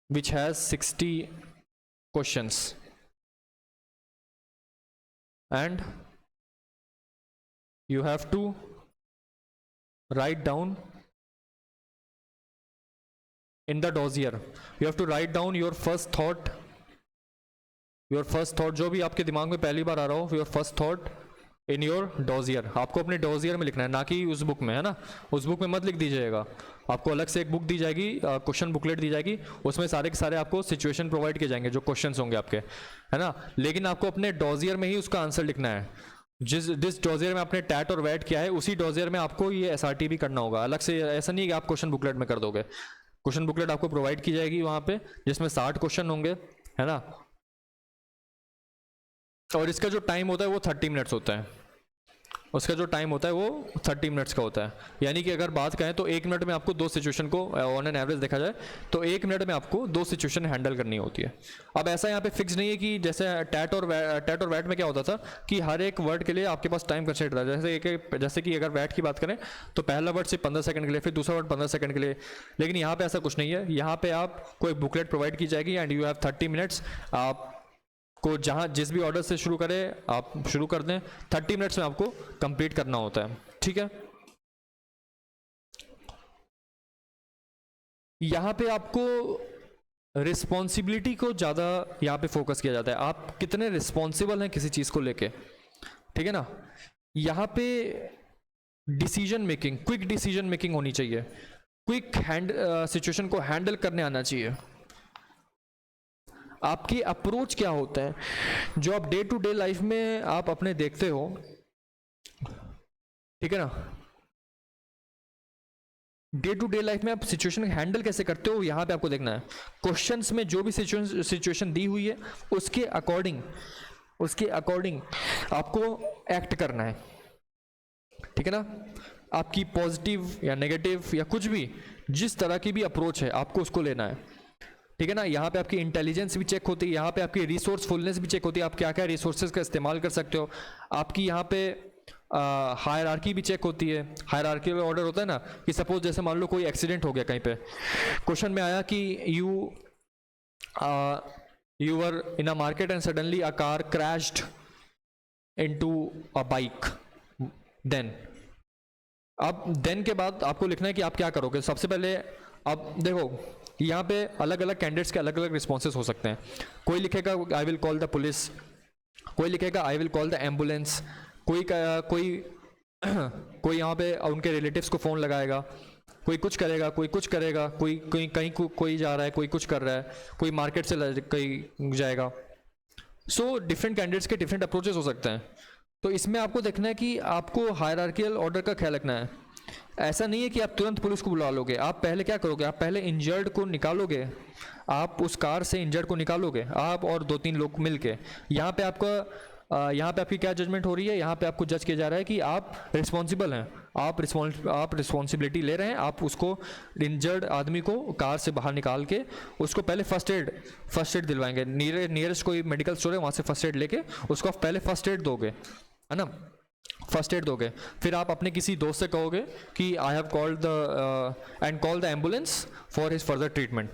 which has 60 questions, and you have to write down in the dossier, you have to write down your first thought, जो भी आपके दिमाग में पहली बार आ रहा हो, your first thought in your dossier. आपको अपने डोजियर में लिखना है, ना कि उस बुक में, है ना। उस बुक में मत लिख दीजिएगा, आपको अलग से एक बुक दी जाएगी, क्वेश्चन बुकलेट दी जाएगी, उसमें सारे के सारे आपको सिचुएशन प्रोवाइड किए जाएंगे जो क्वेश्चंस होंगे आपके, है ना। लेकिन आपको अपने डोजियर में ही उसका आंसर लिखना है। जिस डोजियर में आपने टैट और वैट किया है, उसी डोजियर में आपको ये एसआरटी भी करना होगा अलग से। ऐसा नहीं है कि आप क्वेश्चन बुकलेट में कर दोगे। क्वेश्चन बुकलेट आपको प्रोवाइड की जाएगी वहाँ पे, जिसमें 60 क्वेश्चन होंगे, है ना। और इसका जो टाइम होता है वो 30 मिनट्स होता है। उसका जो टाइम होता है वो 30 मिनट्स का होता है। यानी कि अगर बात करें तो 1 मिनट में आपको 2 सिचुएशन को, ऑन एन एवरेज देखा जाए तो 1 मिनट में आपको 2 सिचुएशन हैंडल करनी होती है। अब ऐसा यहाँ पे फिक्स नहीं है कि जैसे टैट और वैट में क्या होता था कि हर एक वर्ड के लिए आपके पास टाइम कंस्ट्रेंट था। जैसे कि अगर वैट की बात करें तो पहला वर्ड सिर्फ 15 सेकंड के लिए, फिर दूसरा वर्ड 15 सेकंड के लिए। लेकिन यहाँ पे ऐसा कुछ नहीं है, यहाँ पे आपको एक बुकलेट प्रोवाइड की जाएगी एंड यू हैव 30 मिनट्स। आप को जहां जिस भी ऑर्डर से शुरू करें आप शुरू कर दें, 30 मिनट्स में आपको कंप्लीट करना होता है। ठीक है, यहां पे आपको रिस्पॉन्सिबिलिटी को ज़्यादा यहाँ पे फोकस किया जाता है, आप कितने रिस्पॉन्सिबल हैं किसी चीज़ को लेके। ठीक है ना, यहाँ पे decision making, quick decision making होनी चाहिए, क्विक सिचुएशन को हैंडल करने आना चाहिए। आपकी अप्रोच क्या होता है, जो आप डे टू डे लाइफ में आप अपने देखते हो, ठीक है ना। डे टू डे लाइफ में आप सिचुएशन हैंडल कैसे करते हो, यहां पे आपको देखना है। क्वेश्चंस में जो भी सिचुएशन दी हुई है उसके अकॉर्डिंग आपको एक्ट करना है। ठीक है ना, आपकी पॉजिटिव या नेगेटिव या कुछ भी, जिस तरह की भी अप्रोच है आपको उसको लेना है। ठीक है ना, यहाँ पे आपकी इंटेलिजेंस भी चेक होती है, यहाँ पे आपकी रिसोर्सफुलनेस भी चेक होती है, आप क्या क्या रिसोर्सेज का इस्तेमाल कर सकते हो। आपकी यहाँ पे हायरार्की भी चेक होती है। हायरार्किकल ऑर्डर होता है ना, कि सपोज जैसे मान लो कोई एक्सीडेंट हो गया कहीं पे, क्वेश्चन में आया कि you were in a market and suddenly a car crashed into a bike, then के बाद आपको लिखना है कि आप क्या करोगे। सबसे पहले अब देखो, यहाँ पे अलग अलग कैंडिडेट्स के अलग अलग रिस्पॉन्सेज हो सकते हैं। कोई लिखेगा I will call the police, कोई लिखेगा I will call the ambulance, कोई यहाँ पे उनके रिलेटिव्स को फ़ोन लगाएगा, कोई कुछ करेगा, कोई कुछ करेगा, कोई कहीं कोई जा रहा है, कोई कुछ कर रहा है, कोई मार्केट से कहीं जाएगा। सो डिफरेंट कैंडिडेट्स के डिफरेंट अप्रोचेस हो सकते हैं। तो इसमें आपको देखना है कि आपको हायरार्किकल ऑर्डर का ख्याल रखना है। ऐसा नहीं है कि आप तुरंत पुलिस को बुला लोगे, आप पहले क्या करोगे, आप पहले इंजर्ड को निकालोगे, आप उस कार से इंजर्ड को निकालोगे, आप और 2-3 लोग मिलके। यहाँ पे आपका यहाँ पे आपकी क्या जजमेंट हो रही है, यहाँ पे आपको जज किया जा रहा है कि आप रिस्पॉन्सिबल हैं, आप रिस्पॉन्सिबिलिटी ले रहे हैं, आप उसको इंजर्ड आदमी को कार से बाहर निकाल के उसको पहले फर्स्ट एड दिलवाएंगे, नियरेस्ट कोई मेडिकल स्टोर है वहाँ से फर्स्ट एड लेके उसको आप पहले फर्स्ट एड दोगे, है ना, फर्स्ट एड दोगे। फिर आप अपने किसी दोस्त से कहोगे कि I have called the ambulance for his further treatment.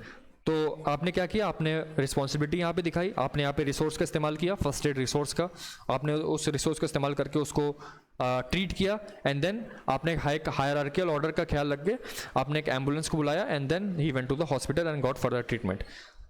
तो आपने क्या किया, आपने रिस्पॉन्सिबिलिटी यहाँ पे दिखाई, आपने यहाँ पे रिसोर्स का इस्तेमाल किया, फर्स्ट एड रिसोर्स का, आपने उस रिसोर्स का इस्तेमाल करके उसको ट्रीट किया, एंड देन आपने हायरार्किकल ऑर्डर का ख्याल रख के आपने एक एम्बुलेंस को बुलाया, and then he went to the hospital and got further treatment.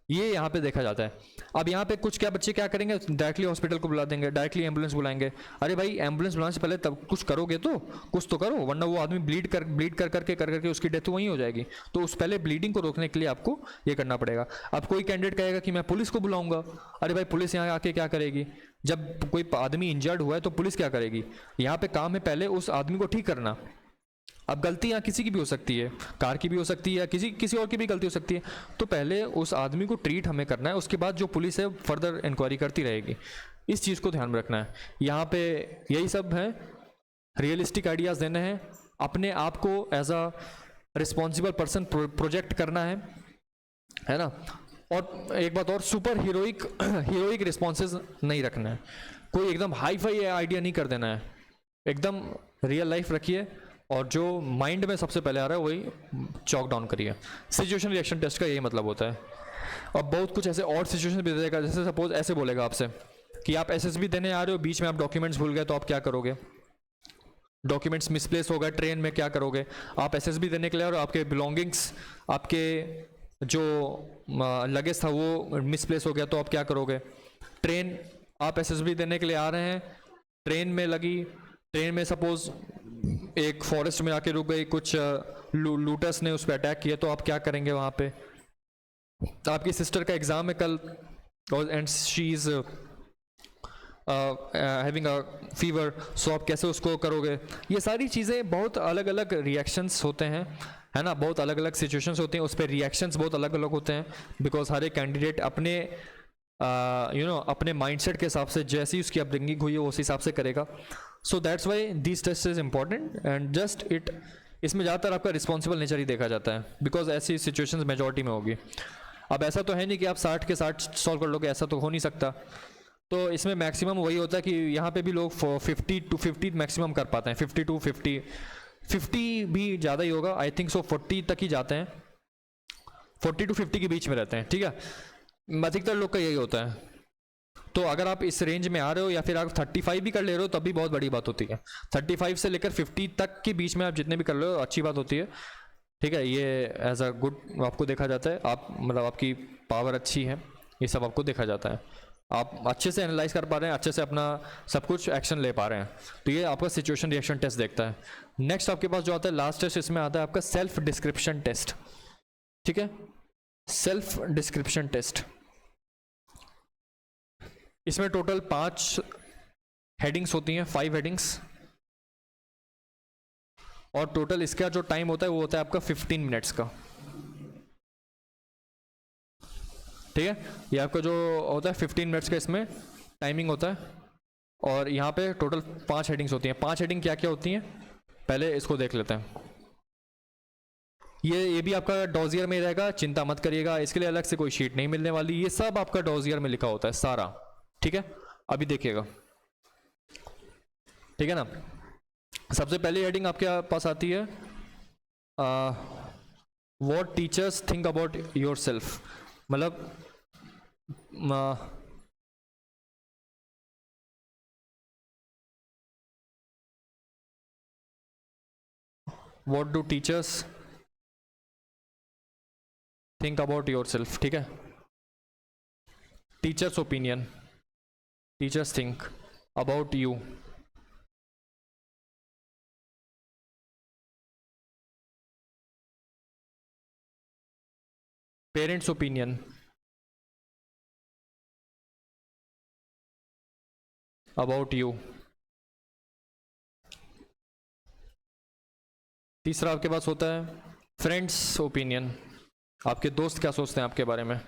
ये यहाँ पे देखा जाता है। अब यहाँ पे कुछ क्या बच्चे क्या करेंगे, डायरेक्टली हॉस्पिटल को बुला देंगे, डायरेक्टली एम्बुलेंस बुलाएंगे। अरे भाई एम्बुलेंस बुलाने से पहले तब कुछ करोगे तो कुछ तो करो, वरना वो आदमी ब्लीड कर करके उसकी डेथ वहीं हो जाएगी। तो उस पहले ब्लीडिंग को रोकने के लिए आपको ये करना पड़ेगा। अब कोई कैंडिडेट कहेगा कि मैं पुलिस को बुलाऊंगा, अरे भाई पुलिस यहाँ आके क्या करेगी, जब कोई आदमी इंजर्ड हुआ है तो पुलिस क्या करेगी, यहाँ पे काम है पहले उस आदमी को ठीक करना। अब गलती यहाँ किसी की भी हो सकती है, कार की भी हो सकती है या किसी और की भी गलती हो सकती है, तो पहले उस आदमी को ट्रीट हमें करना है, उसके बाद जो पुलिस है फर्दर इंक्वायरी करती रहेगी। इस चीज़ को ध्यान में रखना है। यहाँ पे यही सब है, रियलिस्टिक आइडियाज़ देने हैं, अपने आप को as a responsible person project करना है ना। और एक बात और, सुपर हीरोइक रिस्पॉन्सेज नहीं रखना है, कोई एकदम हाई फाई आइडिया नहीं कर देना है, एकदम रियल लाइफ रखिए, और जो माइंड में सबसे पहले आ रहा है वही चॉक डाउन करिए। सिचुएशन रिएक्शन टेस्ट का यही मतलब होता है। अब बहुत कुछ ऐसे और सिचुएशन भी दे देगा, जैसे सपोज ऐसे बोलेगा आपसे कि आप एसएसबी देने आ रहे हो, बीच में आप डॉक्यूमेंट्स भूल गए तो आप क्या करोगे, डॉक्यूमेंट्स मिसप्लेस हो गए ट्रेन में, क्या करोगे। आप एसएसबी देने के लिए और आपके बिलोंगिंग्स, आपके जो लगेज था वो मिसप्लेस हो गया तो आप क्या करोगे। ट्रेन, आप एसएसबी देने के लिए आ रहे हैं, ट्रेन में सपोज एक फॉरेस्ट में आके रुक गई, कुछ लूटर्स ने उस पर अटैक किया, तो आप क्या करेंगे वहाँ पे। आपकी सिस्टर का एग्ज़ाम है कल and she is having a fever, so आप कैसे उसको करोगे। ये सारी चीज़ें बहुत अलग अलग रिएक्शंस होते हैं, है ना, बहुत अलग अलग सिचुएशंस होती हैं, उस पर रिएक्शंस बहुत अलग अलग होते हैं, बिकॉज हर एक कैंडिडेट अपने अपने माइंडसेट के हिसाब से, जैसी उसकी अपब्रिंगिंग हुई है उस हिसाब से करेगा। So that's why this test is important and just it, इसमें ज़्यादातर आपका रिस्पॉन्सिबल नेचर ही देखा जाता है, बिकॉज ऐसी सिचुएशंस मेजॉरिटी में होगी। अब ऐसा तो है नहीं कि आप 60 के 60 सॉल्व कर लोगे, ऐसा तो हो नहीं सकता। तो इसमें मैक्सिमम वही होता है कि यहाँ पे भी लोग 50 to 50 मैक्सिमम कर पाते हैं, 50 to 50 भी ज़्यादा ही होगा, आई थिंक सो 40 तक ही जाते हैं, 40 to 50 के बीच में रहते हैं, ठीक है, अधिकतर लोग का यही होता है। तो अगर आप इस रेंज में आ रहे हो या फिर आप 35 भी कर ले रहे हो तब भी बहुत बड़ी बात होती है। 35 से लेकर 50 तक के बीच में आप जितने भी कर रहे हो अच्छी बात होती है, ठीक है, ये एज अ गुड आपको देखा जाता है, आप मतलब आपकी पावर अच्छी है, ये सब आपको देखा जाता है, आप अच्छे से एनालाइज कर पा रहे हैं, अच्छे से अपना सब कुछ एक्शन ले पा रहे हैं, तो ये आपका सिचुएशन रिएक्शन टेस्ट देखता है। नेक्स्ट आपके पास जो आता है लास्ट टेस्ट, इसमें आता है आपका सेल्फ डिस्क्रिप्शन टेस्ट, ठीक है, सेल्फ डिस्क्रिप्शन टेस्ट। इसमें टोटल 5 हेडिंग्स होती हैं, 5 हेडिंग्स, और टोटल इसका जो टाइम होता है वो होता है आपका 15 मिनट्स का, ठीक है, ये आपका जो होता है 15 मिनट्स का इसमें टाइमिंग होता है। और यहाँ पे टोटल 5 हेडिंग्स होती हैं। 5 हेडिंग क्या क्या होती हैं पहले इसको देख लेते हैं। ये भी आपका डॉजियर में रहेगा, चिंता मत करिएगा, इसके लिए अलग से कोई शीट नहीं मिलने वाली, ये सब आपका डॉजियर में लिखा होता है सारा, ठीक है। अभी देखिएगा, ठीक है ना। सबसे पहली हेडिंग आपके पास आती है what teachers think about yourself, मतलब what do teachers think about yourself, ठीक है, teachers opinion, teachers think about you, parents opinion, about you, तीसरा आपके पास होता है फ्रेंड्स ओपिनियन, आपके दोस्त क्या सोचते हैं आपके बारे में,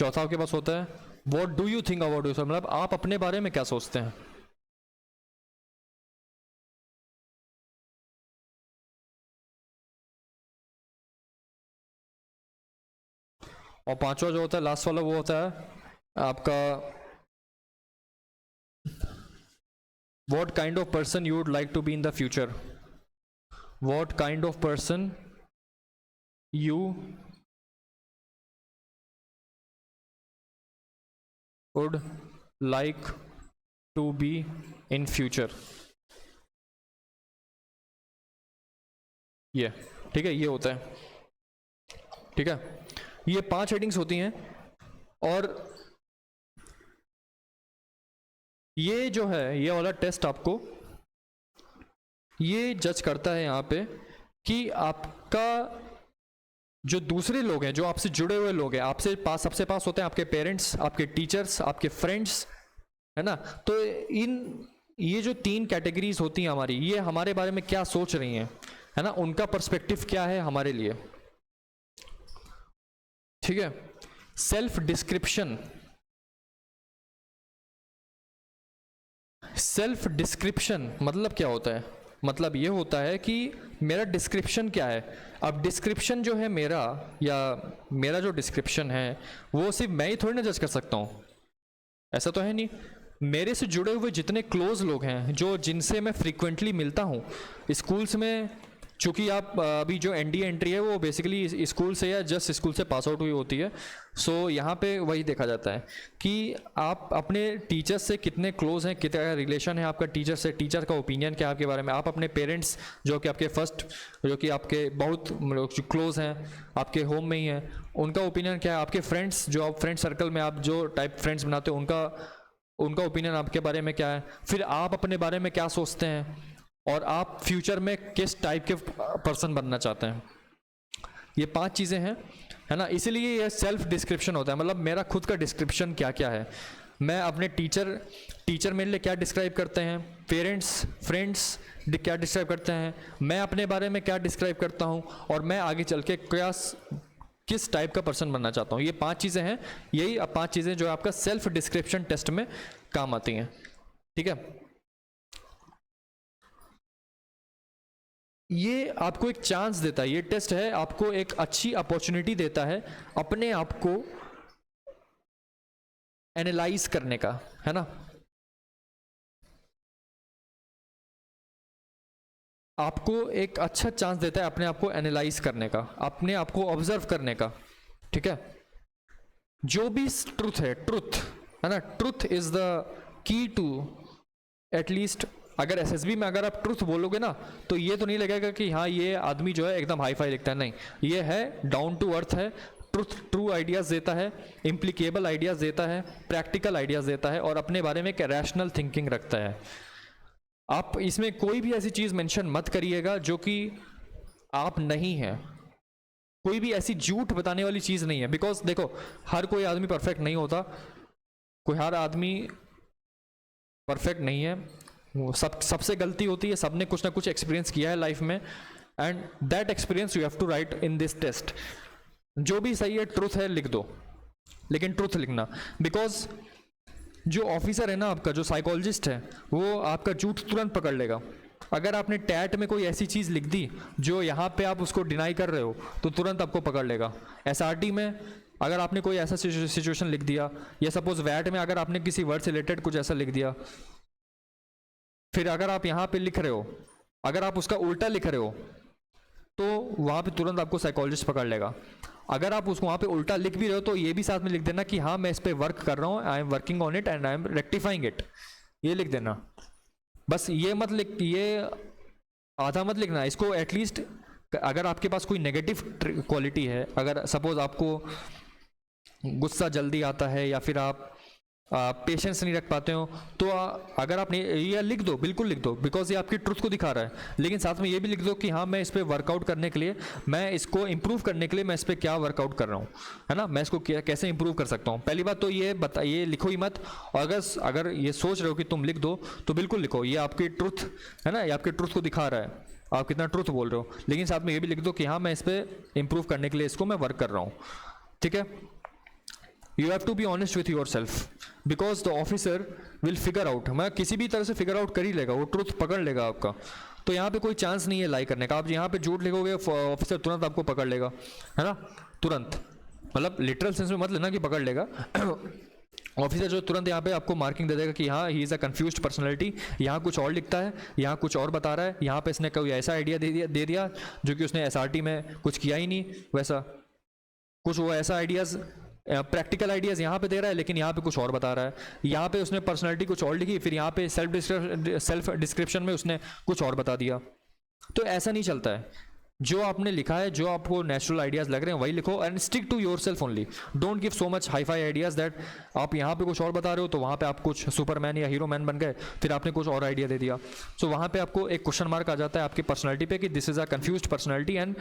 चौथा आपके पास होता है what do you think about yourself, मतलब आप अपने बारे में क्या सोचते हैं। और पांचवा जो होता है लास्ट वाला वो होता है आपका what kind of person you would like to be in the future, what kind of person you would like to be in future. ये ठीक है, ये होता है, ठीक है, ये 5 हेडिंग्स होती हैं। और ये जो है ये वाला टेस्ट आपको ये जज करता है यहाँ पे कि आपका जो दूसरे लोग हैं, जो आपसे जुड़े हुए लोग हैं, आपसे पास सबसे पास होते हैं आपके पेरेंट्स, आपके टीचर्स, आपके फ्रेंड्स, है ना। तो ये जो 3 कैटेगरीज होती हैं हमारी, ये हमारे बारे में क्या सोच रही हैं, है ना, उनका पर्सपेक्टिव क्या है हमारे लिए, ठीक है। सेल्फ डिस्क्रिप्शन, सेल्फ डिस्क्रिप्शन मतलब क्या होता है, मतलब ये होता है कि मेरा डिस्क्रिप्शन क्या है। अब डिस्क्रिप्शन जो है मेरा, या मेरा जो डिस्क्रिप्शन है वो सिर्फ मैं ही थोड़ी ना जज कर सकता हूँ, ऐसा तो है नहीं। मेरे से जुड़े हुए जितने क्लोज लोग हैं, जो जिनसे मैं फ्रीक्वेंटली मिलता हूँ स्कूल्स में, चूँकि आप अभी जो एनडीए एंट्री है वो बेसिकली स्कूल से या जस्ट स्कूल से पास आउट हुई होती है, सो यहाँ पे वही देखा जाता है कि आप अपने टीचर्स से कितने क्लोज हैं, कितना रिलेशन है आपका टीचर से, टीचर का ओपिनियन क्या है आपके बारे में। आप अपने पेरेंट्स जो कि आपके फर्स्ट, जो कि आपके बहुत क्लोज हैं, आपके होम में ही हैं, उनका ओपिनियन क्या है। आपके फ्रेंड्स, जो आप फ्रेंड सर्कल में आप जो टाइप फ्रेंड्स बनाते हो, उनका ओपिनियन आपके बारे में क्या है। फिर आप अपने बारे में क्या सोचते हैं और आप फ्यूचर में किस टाइप के पर्सन बनना चाहते हैं। ये 5 चीज़ें हैं, है ना। इसीलिए ये सेल्फ डिस्क्रिप्शन होता है, मतलब मेरा खुद का डिस्क्रिप्शन क्या क्या है। मैं अपने टीचर मेरे लिए क्या डिस्क्राइब करते हैं, पेरेंट्स फ्रेंड्स क्या डिस्क्राइब करते हैं, मैं अपने बारे में क्या डिस्क्राइब करता हूँ, और मैं आगे चल के किस टाइप का पर्सन बनना चाहता हूँ। ये 5 चीज़ें हैं, यही 5 चीज़ें जो आपका सेल्फ डिस्क्रिप्शन टेस्ट में काम आती हैं, ठीक है। ये आपको एक चांस देता है, ये टेस्ट है आपको एक अच्छी अपॉर्चुनिटी देता है अपने आप को एनालाइज करने का, है ना। आपको एक अच्छा चांस देता है अपने आप को एनालाइज करने का, अपने आप को ऑब्जर्व करने का, ठीक है। जो भी ट्रुथ है ना, truth is the key to at least. अगर एसएसबी में अगर आप ट्रुथ बोलोगे ना, तो ये तो नहीं लगेगा कि हाँ ये आदमी जो है एकदम हाई फाई लिखता है, नहीं, ये है डाउन टू अर्थ है, ट्रू आइडियाज़ देता है, इम्प्लीकेबल आइडियाज़ देता है, प्रैक्टिकल आइडियाज़ देता है, और अपने बारे में एक रैशनल थिंकिंग रखता है। आप इसमें कोई भी ऐसी चीज़ मेंशन मत करिएगा जो कि आप नहीं हैं, कोई भी ऐसी झूठ बताने वाली चीज़ नहीं है। बिकॉज देखो, हर कोई आदमी परफेक्ट नहीं होता, हर आदमी परफेक्ट नहीं है, वो सबसे गलती होती है, सबने कुछ ना कुछ एक्सपीरियंस किया है लाइफ में, and that experience you have to write in this test. जो भी सही है ट्रुथ है लिख दो, लेकिन ट्रुथ लिखना, बिकॉज जो ऑफिसर है ना आपका, जो साइकोलॉजिस्ट है, वो आपका झूठ तुरंत पकड़ लेगा। अगर आपने टैट में कोई ऐसी चीज़ लिख दी जो यहाँ पे आप उसको डिनाई कर रहे हो, तो तुरंत आपको पकड़ लेगा। एसआरटी में अगर आपने कोई ऐसा सिचुएशन लिख दिया, या सपोज वैट में अगर आपने किसी वर्ड से रिलेटेड कुछ ऐसा लिख दिया, फिर अगर आप यहाँ पे लिख रहे हो, अगर आप उसका उल्टा लिख रहे हो, तो वहाँ पे तुरंत आपको साइकोलॉजिस्ट पकड़ लेगा। अगर आप उसको वहाँ पे उल्टा लिख भी रहे हो, तो ये भी साथ में लिख देना कि हाँ मैं इस पे वर्क कर रहा हूँ, I am working on it and I am rectifying it, ये लिख देना। बस ये मत लिख, ये आधा मत लिखना इसको। एटलीस्ट अगर आपके पास कोई नेगेटिव क्वालिटी है, अगर सपोज आपको गुस्सा जल्दी आता है, या फिर आप पेशेंस नहीं रख पाते हो, तो अगर आप ये लिख दो, बिल्कुल लिख दो, बिकॉज ये आपकी ट्रुथ को दिखा रहा है। लेकिन साथ में ये भी लिख दो कि हाँ मैं इस पर वर्कआउट करने के लिए, मैं इसको इंप्रूव करने के लिए मैं इस पर क्या वर्कआउट कर रहा हूँ, है ना, मैं इसको कैसे इंप्रूव कर सकता हूँ। पहली बात तो ये लिखो ही मत। और अगर ये सोच रहे हो कि तुम लिख दो, तो बिल्कुल लिखो, ये आपकी ट्रुथ है ना, ये आपके ट्रुथ को दिखा रहा है, आप कितना ट्रुथ बोल रहे हो। लेकिन साथ में ये भी लिख दो कि हाँ मैं इस पर इंप्रूव करने के लिए इसको मैं वर्क कर रहा हूँ, ठीक है। You have to be honest with yourself, because the officer will figure out, मैं किसी भी तरह से फिगर आउट कर ही लेगा, वो ट्रुथ पकड़ लेगा आपका। तो यहाँ पे कोई चांस नहीं है लाई करने का। आप यहाँ पे झूठ लिखोगे ऑफिसर तुरंत आपको पकड़ लेगा, है ना, तुरंत, मतलब लिटरल सेंस में मत लेना कि पकड़ लेगा। ऑफिसर जो तुरंत यहाँ पे आपको मार्किंग दे देगा कि हाँ he is a confused personality, यहाँ कुछ और लिखता है, यहाँ कुछ और बता रहा है, यहाँ पे इसने कोई ऐसा आइडिया दे दिया जो कि उसने एसआरटी में कुछ किया ही नहीं, वैसा कुछ वो ऐसा आइडियाज़ प्रैक्टिकल आइडियाज़ यहाँ पे दे रहा है, लेकिन यहाँ पे कुछ और बता रहा है। यहाँ पे उसने पर्सनैलिटी कुछ और लिखी, फिर यहाँ पे सेल्फ डिस्क्रिप्शन में उसने कुछ और बता दिया। तो ऐसा नहीं चलता है। जो आपने लिखा है, जो आपको नेचुरल आइडियाज़ लग रहे हैं वही लिखो, and stick to yourself only. Don't give so much hi-fi ideas that आप यहाँ पे कुछ और बता रहे हो तो वहाँ पे आप कुछ सुपरमैन या हीरो मैन बन गए, फिर आपने कुछ और आइडिया दे दिया। सो वहाँ पे आपको एक क्वेश्चन मार्क आ जाता है आपकी पर्सनैलिटी पे कि this is a confused personality and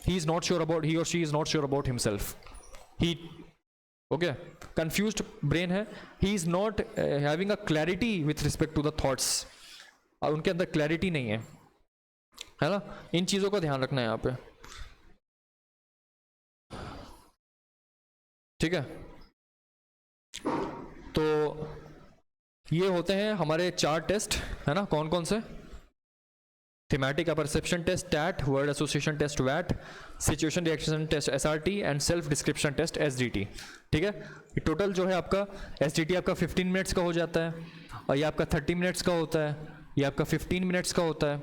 he is not sure about, he और she is not sure about himself. He okay, confused brain है, he is not having a clarity with respect to the thoughts, और उनके अंदर क्लैरिटी नहीं है ना। इन चीज़ों का ध्यान रखना है यहाँ पे, ठीक है। तो ये होते हैं हमारे 4 टेस्ट, है ना, कौन कौन से? Thematic perception test TAT, word association test वैट, situation reaction test SRT and self description test SDT, ठीक है। टोटल जो है आपका एसडीटी आपका 15 मिनट्स का हो जाता है, और ये आपका 30 मिनट्स का होता है, ये आपका 15 मिनट्स का होता है,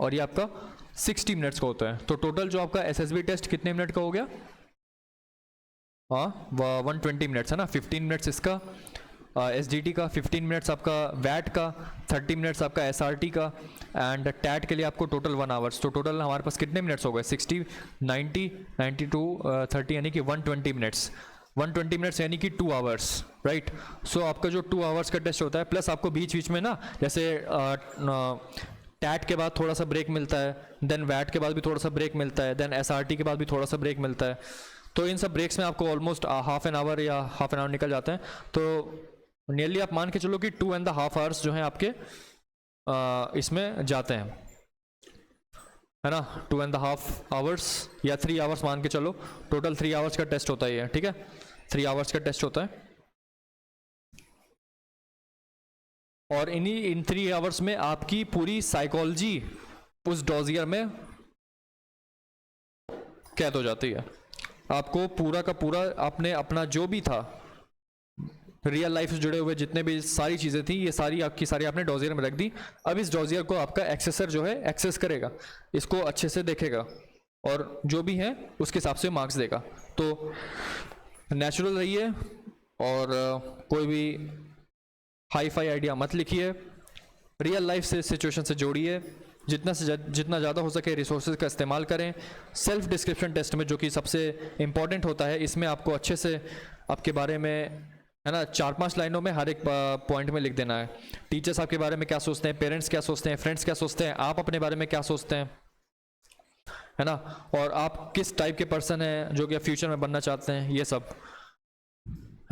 और ये आपका 60 मिनट्स का होता है। तो टोटल जो आपका एसएसबी टेस्ट कितने मिनट का हो गया? हाँ 120 मिनट्स है ना। 15 मिनट्स इसका एसडीटी का, 15 मिनट्स आपका वैट का, 30 मिनट्स आपका एसआरटी का, एंड टैट के लिए आपको टोटल 1 आवर्स। तो टोटल हमारे पास कितने मिनट्स हो गए? 60, 90, 92, 30 यानी कि 120 मिनट्स। 120 मिनट्स यानी कि 2 आवर्स, राइट। सो आपका जो 2 आवर्स का टेस्ट होता है, प्लस आपको बीच बीच में ना, जैसे टैट के बाद थोड़ा सा ब्रेक मिलता है, देन वैट के बाद भी थोड़ा सा ब्रेक मिलता है, देन एसआरटी के बाद भी थोड़ा सा ब्रेक मिलता है। तो इन सब ब्रेक्स में आपको ऑलमोस्ट हाफ एन आवर या हाफ एन आवर निकल जाते हैं। तो नियरली आप मान के चलो कि 2.5 आवर्स जो हैं आपके इसमें जाते हैं, है ना। 2.5 आवर्स या 3 आवर्स मान के चलो, टोटल 3 आवर्स का टेस्ट होता है, ठीक है। 3 आवर्स का टेस्ट होता है, और इन 3 आवर्स में आपकी पूरी साइकोलॉजी उस डॉजियर में कैद हो जाती है। आपको पूरा का पूरा आपने अपना जो भी था रियल लाइफ से जुड़े हुए जितने भी सारी चीज़ें थी, ये सारी आपकी सारी आपने डॉजियर में रख दी। अब इस डॉजियर को आपका एक्सेसर जो है एक्सेस करेगा, इसको अच्छे से देखेगा, और जो भी है उसके हिसाब से मार्क्स देगा। तो नेचुरल रहिए, और कोई भी हाई फाई आइडिया मत लिखिए, रियल लाइफ से सिचुएशन से जोड़िए, जितना ज़्यादा हो सके रिसोर्सेज का इस्तेमाल करें। सेल्फ डिस्क्रिप्शन टेस्ट में जो कि सबसे इम्पॉर्टेंट होता है, इसमें आपको अच्छे से आपके बारे में, है ना, 4-5 लाइनों में हर एक पॉइंट में लिख देना है। टीचर्स आपके बारे में क्या सोचते हैं, पेरेंट्स क्या सोचते हैं, फ्रेंड्स क्या सोचते हैं, आप अपने बारे में क्या सोचते हैं, है ना, और आप किस टाइप के पर्सन हैं जो कि फ्यूचर में बनना चाहते हैं, ये सब।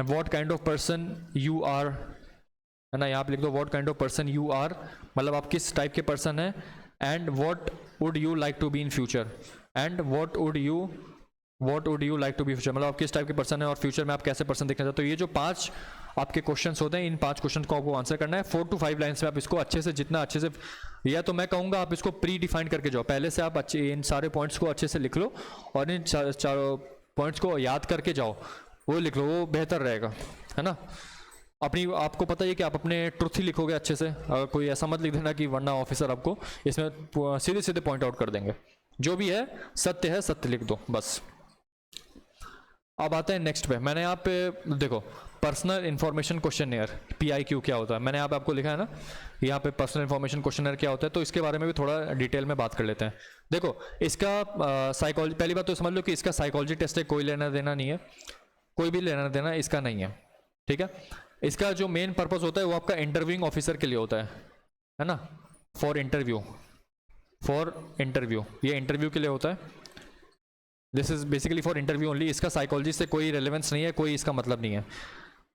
What kind of person you are, है ना, यहाँ पे लिख दो what kind of person you are, मतलब आप किस टाइप के पर्सन हैं, and what would you like to be in future, and what would you like to be future, मतलब आप किस टाइप के पर्सन है और फ्यूचर में आप कैसे पर्सन देखना चाहते हो। ये जो 5 आपके क्वेश्चंस होते हैं, इन 5 क्वेश्चन को आपको आंसर करना है। 4 to 5 लाइन्स में आप इसको अच्छे से, जितना अच्छे से, या तो मैं कहूँगा आप इसको प्री डिफाइंड करके जाओ, पहले से आप अच्छे इन सारे पॉइंट्स को अच्छे से लिख लो, और इन चारों पॉइंट्स को याद करके जाओ, वो लिख लो, वो बेहतर रहेगा, है ना। अपनी आपको पता है कि आप अपने ट्रुथ ही लिखोगे अच्छे से, कोई ऐसा मत लिख देना कि वरना ऑफिसर आपको इसमें सीधे सीधे पॉइंट आउट कर देंगे। जो भी है सत्य लिख दो बस। अब आते हैं नेक्स्ट पे। मैंने यहाँ पे देखो पर्सनल इन्फॉर्मेशन क्वेश्चनएयर, PIQ क्या होता है, मैंने यहाँ पे आपको लिखा है ना, यहाँ पे पर्सनल इन्फॉर्मेशन क्वेश्चनएयर क्या होता है, तो इसके बारे में भी थोड़ा डिटेल में बात कर लेते हैं। देखो इसका साइकोलॉजी, पहली बात तो समझ लो कि इसका साइकोलॉजी टेस्ट है, कोई लेना देना नहीं है, कोई भी लेना देना इसका नहीं है, ठीक है। इसका जो मेन पर्पस होता है वो आपका इंटरव्यूइंग ऑफिसर के लिए होता है ना, फॉर इंटरव्यू, ये इंटरव्यू के लिए होता है। This is basically for interview only. इसका साइकोलॉजी से कोई रेलेवेंस नहीं है, कोई इसका मतलब नहीं है।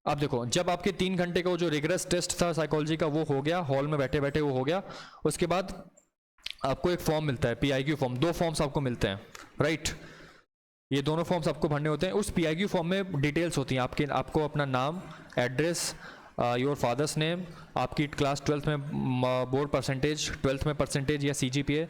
अब देखो, जब आपके 3 घंटे का जो रिग्रेस टेस्ट था साइकोलॉजी का वो हो गया, हॉल में बैठे बैठे वो हो गया, उसके बाद आपको एक फॉर्म मिलता है, PIQ फॉर्म। 2 फॉर्म्स आपको मिलते हैं, राइट। ये दोनों फॉर्म्स आपको भरने होते हैं। उस PIQ फॉर्म में डिटेल्स होती हैं आपको अपना नाम, एड्रेस, योर फादर्स नेम, आपकी क्लास 12th में बोर्ड परसेंटेज, 12th में परसेंटेज या CGPA,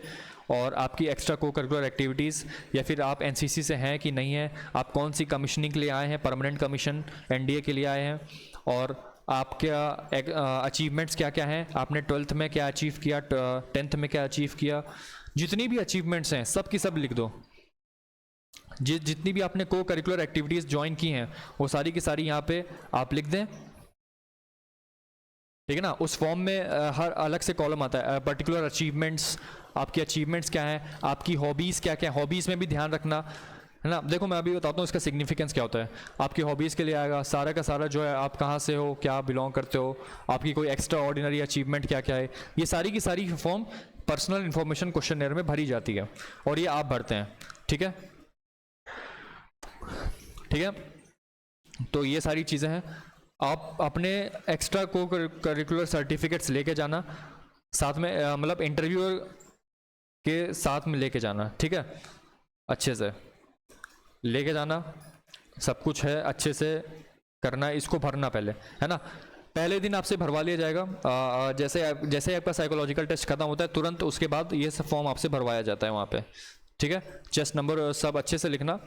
और आपकी एक्स्ट्रा को करिकुलर एक्टिविटीज़, या फिर आप NCC से हैं कि नहीं है, आप कौन सी कमीशनिंग के लिए आए हैं, परमानेंट कमीशन NDA के लिए आए हैं, और आपका अचीवमेंट्स क्या क्या हैं, आपने 12th में क्या अचीव किया, 10th में क्या अचीव किया, जितनी भी अचीवमेंट्स हैं सब की सब लिख दो। जितनी भी आपने को करिकुलर एक्टिविटीज़ ज्वाइन की हैं वो सारी की सारी यहाँ पे आप लिख दें, ठीक है ना। उस फॉर्म में हर अलग से कॉलम आता है, पर्टिकुलर अचीवमेंट्स, आपकी अचीवमेंट्स क्या हैं, आपकी हॉबीज़ क्या क्या हैं, हॉबीज़ में भी ध्यान रखना है ना। देखो मैं अभी बताता हूँ इसका सिग्निफिकेंस क्या होता है। आपकी हॉबीज़ के लिए आएगा सारा का सारा जो है, आप कहाँ से हो, क्या बिलोंग करते हो, आपकी कोई एक्स्ट्रा ऑर्डिनरी अचीवमेंट क्या क्या है, ये सारी की सारी फॉर्म पर्सनल इन्फॉर्मेशन क्वेश्चनर में भरी जाती है, और ये आप भरते हैं, ठीक है, ठीक है। तो ये सारी चीज़ें हैं। आप अपने एक्स्ट्रा को करिकुलर सर्टिफिकेट्स लेके जाना साथ में, मतलब इंटरव्यूअर के साथ में लेके जाना, ठीक है, अच्छे से लेके जाना, सब कुछ है अच्छे से करना है, इसको भरना पहले, है ना। पहले दिन आपसे भरवा लिया जाएगा, जैसे आपका साइकोलॉजिकल टेस्ट खत्म होता है तुरंत उसके बाद ये सब फॉर्म आपसे भरवाया जाता है वहाँ पे, ठीक है। चेस्ट नंबर सब अच्छे से लिखना,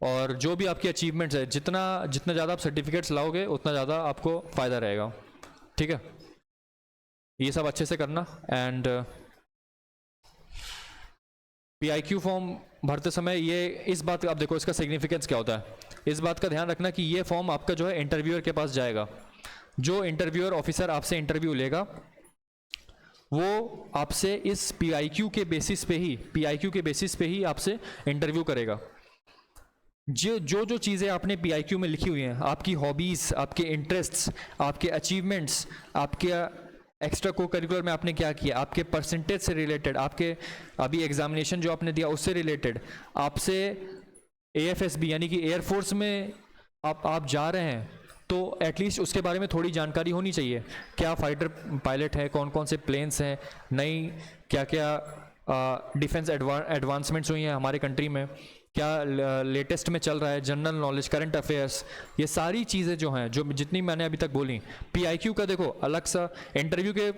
और जो भी आपकी अचीवमेंट्स है, जितना ज़्यादा आप सर्टिफिकेट्स लाओगे उतना ज़्यादा आपको फ़ायदा रहेगा, ठीक है। ये सब अच्छे से करना। एंड PIQ फॉर्म भरते समय ये इस बात का, आप देखो इसका सिग्निफिकेंस क्या होता है, इस बात का ध्यान रखना कि ये फॉर्म आपका जो है इंटरव्यूअर के पास जाएगा। जो इंटरव्यूअर ऑफिसर आपसे इंटरव्यू लेगा वो आपसे इस PIQ के बेसिस पे ही आपसे इंटरव्यू करेगा। जो चीज़ें आपने PIQ में लिखी हुई हैं, आपकी हॉबीज़, आपके इंटरेस्ट्स, आपके अचीवमेंट्स, आपके एक्स्ट्रा को करिकुलर में आपने क्या किया, आपके परसेंटेज से रिलेटेड, आपके अभी एग्जामिनेशन जो आपने दिया उससे रिलेटेड, आपसे AFSB यानी कि एयरफोर्स में आप जा रहे हैं तो एटलीस्ट उसके बारे में थोड़ी जानकारी होनी चाहिए। क्या फाइटर पायलट है, कौन कौन से प्लेन्स हैं, नई क्या क्या डिफेंस एडवांसमेंट्स हुई हैं हमारे कंट्री में, क्या लेटेस्ट में चल रहा है, जनरल नॉलेज, करंट अफेयर्स, ये सारी चीज़ें जो हैं, जो जितनी मैंने अभी तक बोली। PIQ का देखो अलग सा, इंटरव्यू के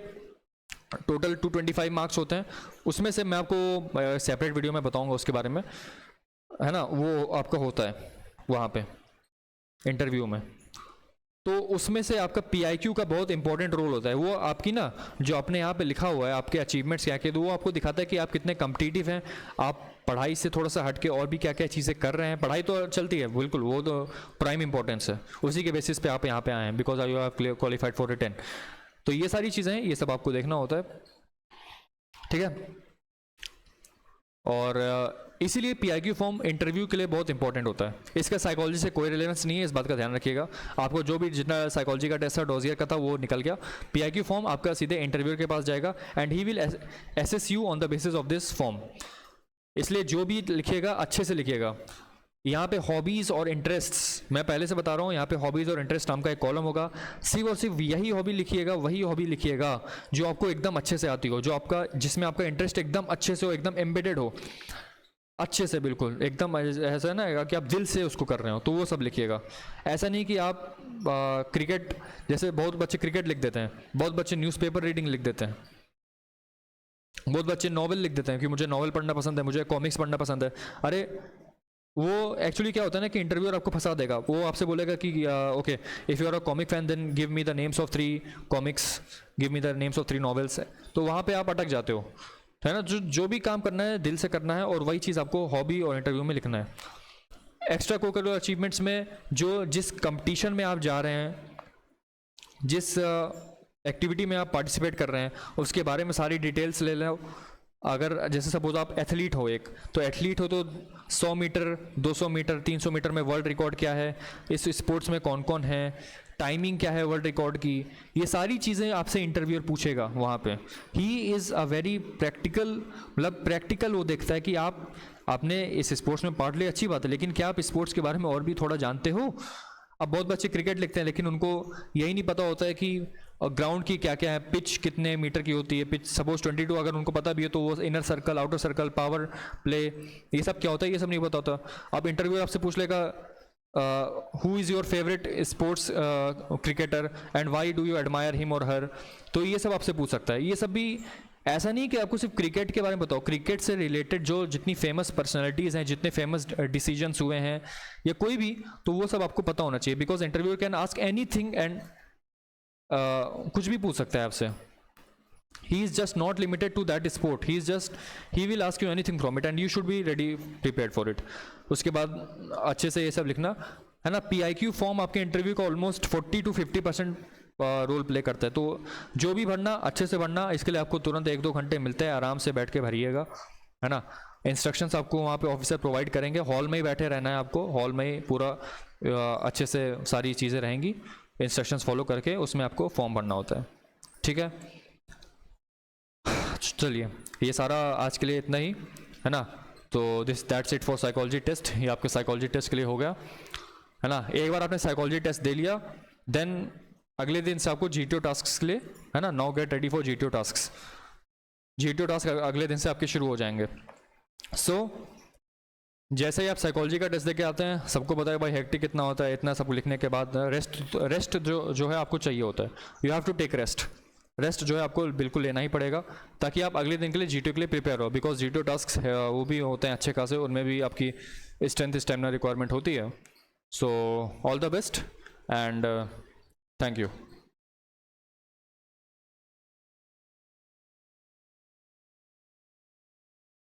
टोटल 225 मार्क्स होते हैं, उसमें से मैं आपको सेपरेट वीडियो में बताऊंगा उसके बारे में, है ना, वो आपका होता है वहाँ पे इंटरव्यू में। तो उसमें से आपका PIQ का बहुत इंपॉर्टेंट रोल होता है। वो आपकी ना जो अपने यहाँ पे लिखा हुआ है आपके अचीवमेंट्स क्या क्या, तो वो आपको दिखाता है कि आप कितने कम्पिटिटिव हैं, आप पढ़ाई से थोड़ा सा हट के और भी क्या क्या चीज़ें कर रहे हैं। पढ़ाई तो चलती है बिल्कुल, वो तो प्राइम इंपॉर्टेंस है, उसी के बेसिस पे आप यहाँ पे आए हैं, because you have qualified for written. तो ये सारी चीज़ें हैं, ये सब आपको देखना होता है, ठीक है। और इसीलिए PIQ फॉर्म इंटरव्यू के लिए बहुत इंपॉर्टेंट होता है। इसका साइकोलॉजी से कोई रिलेवेंस नहीं है, इस बात का ध्यान रखिएगा। आपको जो भी जितना साइकोलॉजी का टेस्ट था, डोजियर का था, वो निकल गया। PIQ फॉर्म आपका सीधे इंटरव्यूअर के पास जाएगा and he will assess you on the basis of this form. इसलिए जो भी लिखिएगा अच्छे से लिखिएगा। यहाँ पे हॉबीज़ और इंटरेस्ट्स, मैं पहले से बता रहा हूँ, यहाँ पे हॉबीज़ और इंटरेस्ट नाम का एक कॉलम होगा। सिर्फ और सिर्फ यही हॉबी लिखिएगा, वही हॉबी लिखिएगा जो आपको एकदम अच्छे से आती हो, जो आपका, जिसमें आपका इंटरेस्ट एकदम अच्छे से हो, एकदम एम्बेडेड हो, अच्छे से, बिल्कुल एकदम ऐसा है ना कि आप दिल से उसको कर रहे हो, तो वो सब लिखिएगा। ऐसा नहीं कि आप क्रिकेट, जैसे बहुत बच्चे क्रिकेट लिख देते हैं, बहुत बच्चे न्यूज़पेपर रीडिंग लिख देते हैं, बहुत बच्चे नॉवल लिख देते हैं कि मुझे नॉवल पढ़ना पसंद है, मुझे कॉमिक्स पढ़ना पसंद है। अरे वो एक्चुअली क्या होता है ना कि इंटरव्यूअर आपको फंसा देगा। वो आपसे बोलेगा कि okay, if you are a comic fan then give me the names of 3 comics, give me the names of 3 novels. तो वहाँ पे आप अटक जाते हो, है ना। जो भी काम करना है दिल से करना है, और वही चीज़ आपको हॉबी और इंटरव्यू में लिखना है। एक्स्ट्रा कोकरिकुलर अचीवमेंट्स में जिस कंपटीशन में आप जा रहे हैं, जिस एक्टिविटी में आप पार्टिसिपेट कर रहे हैं, उसके बारे में सारी डिटेल्स ले लो। अगर जैसे सपोज आप एथलीट हो एक, तो एथलीट हो तो 100 मीटर, 200 मीटर, 300 मीटर में वर्ल्ड रिकॉर्ड क्या है, इस स्पोर्ट्स में कौन कौन है, टाइमिंग क्या है वर्ल्ड रिकॉर्ड की, ये सारी चीज़ें आपसे इंटरव्यूअर पूछेगा वहाँ पे। He is a very practical, मतलब प्रैक्टिकल वो देखता है कि आपने इस स्पोर्ट्स में पार्ट लिया, अच्छी बात है, लेकिन क्या आप स्पोर्ट्स के बारे में और भी थोड़ा जानते हो। अब बहुत बच्चे क्रिकेट लिखते हैं लेकिन उनको यही नहीं पता होता है कि और ग्राउंड की क्या क्या है, पिच कितने मीटर की होती है, पिच सपोज 22 अगर उनको पता भी है तो वो inner circle, outer circle, power play, ये सब क्या होता है ये सब नहीं पता होता। अब इंटरव्यू आपसे पूछ लेगा who is your favourite sports cricketer and why do you admire him और हर, तो ये सब आपसे पूछ सकता है। ये सब भी ऐसा नहीं कि आपको सिर्फ क्रिकेट के बारे में बताओ, क्रिकेट से रिलेटेड जो जितनी फेमस पर्सनैलिटीज़ हैं, जितने फेमस डिसीजंस हुए हैं या कोई भी, तो वो सब आपको पता होना चाहिए, because interviewer can ask any thing and कुछ भी पूछ सकता है आपसे। he is just not limited to that sport, he will ask you anything from it and you should be ready prepared for it। उसके बाद अच्छे से ये सब लिखना है ना। PIQ फॉर्म आपके इंटरव्यू का ऑलमोस्ट 40 to 50% रोल प्ले करता है, तो जो भी भरना अच्छे से भरना। इसके लिए आपको तुरंत 1-2 घंटे मिलते हैं, आराम से बैठ के भरिएगा, है ना। इंस्ट्रक्शंस आपको वहाँ पे ऑफिसर प्रोवाइड करेंगे, हॉल में ही बैठे रहना है आपको, हॉल में ही पूरा अच्छे से सारी चीज़ें रहेंगी, इंस्ट्रक्शंस फॉलो करके उसमें आपको फॉर्म भरना होता है, ठीक है। चलिए ये सारा आज के लिए इतना ही, है ना। तो that's it for psychology test. ये आपके साइकोलॉजी टेस्ट के लिए हो गया, है ना। एक बार आपने साइकोलॉजी टेस्ट दे लिया, देन अगले दिन से आपको GTO टास्क के लिए, है ना, now get ready for GTO task. GTO task अगले दिन से आपके शुरू हो जाएंगे। सो जैसे ही आप साइकोलॉजी का टेस्ट देके आते हैं, सबको पता है भाई हेक्टिक कितना होता है, इतना सब लिखने के बाद रेस्ट जो है आपको चाहिए होता है। You have to take rest जो है आपको बिल्कुल लेना ही पड़ेगा, ताकि आप अगले दिन के लिए GTO के लिए प्रिपेयर हो, बिकॉज GTO टास्क वो भी होते हैं अच्छे खासे, उनमें भी आपकी स्ट्रेंथ स्टेमिना रिक्वायरमेंट होती है। So all the best and thank you.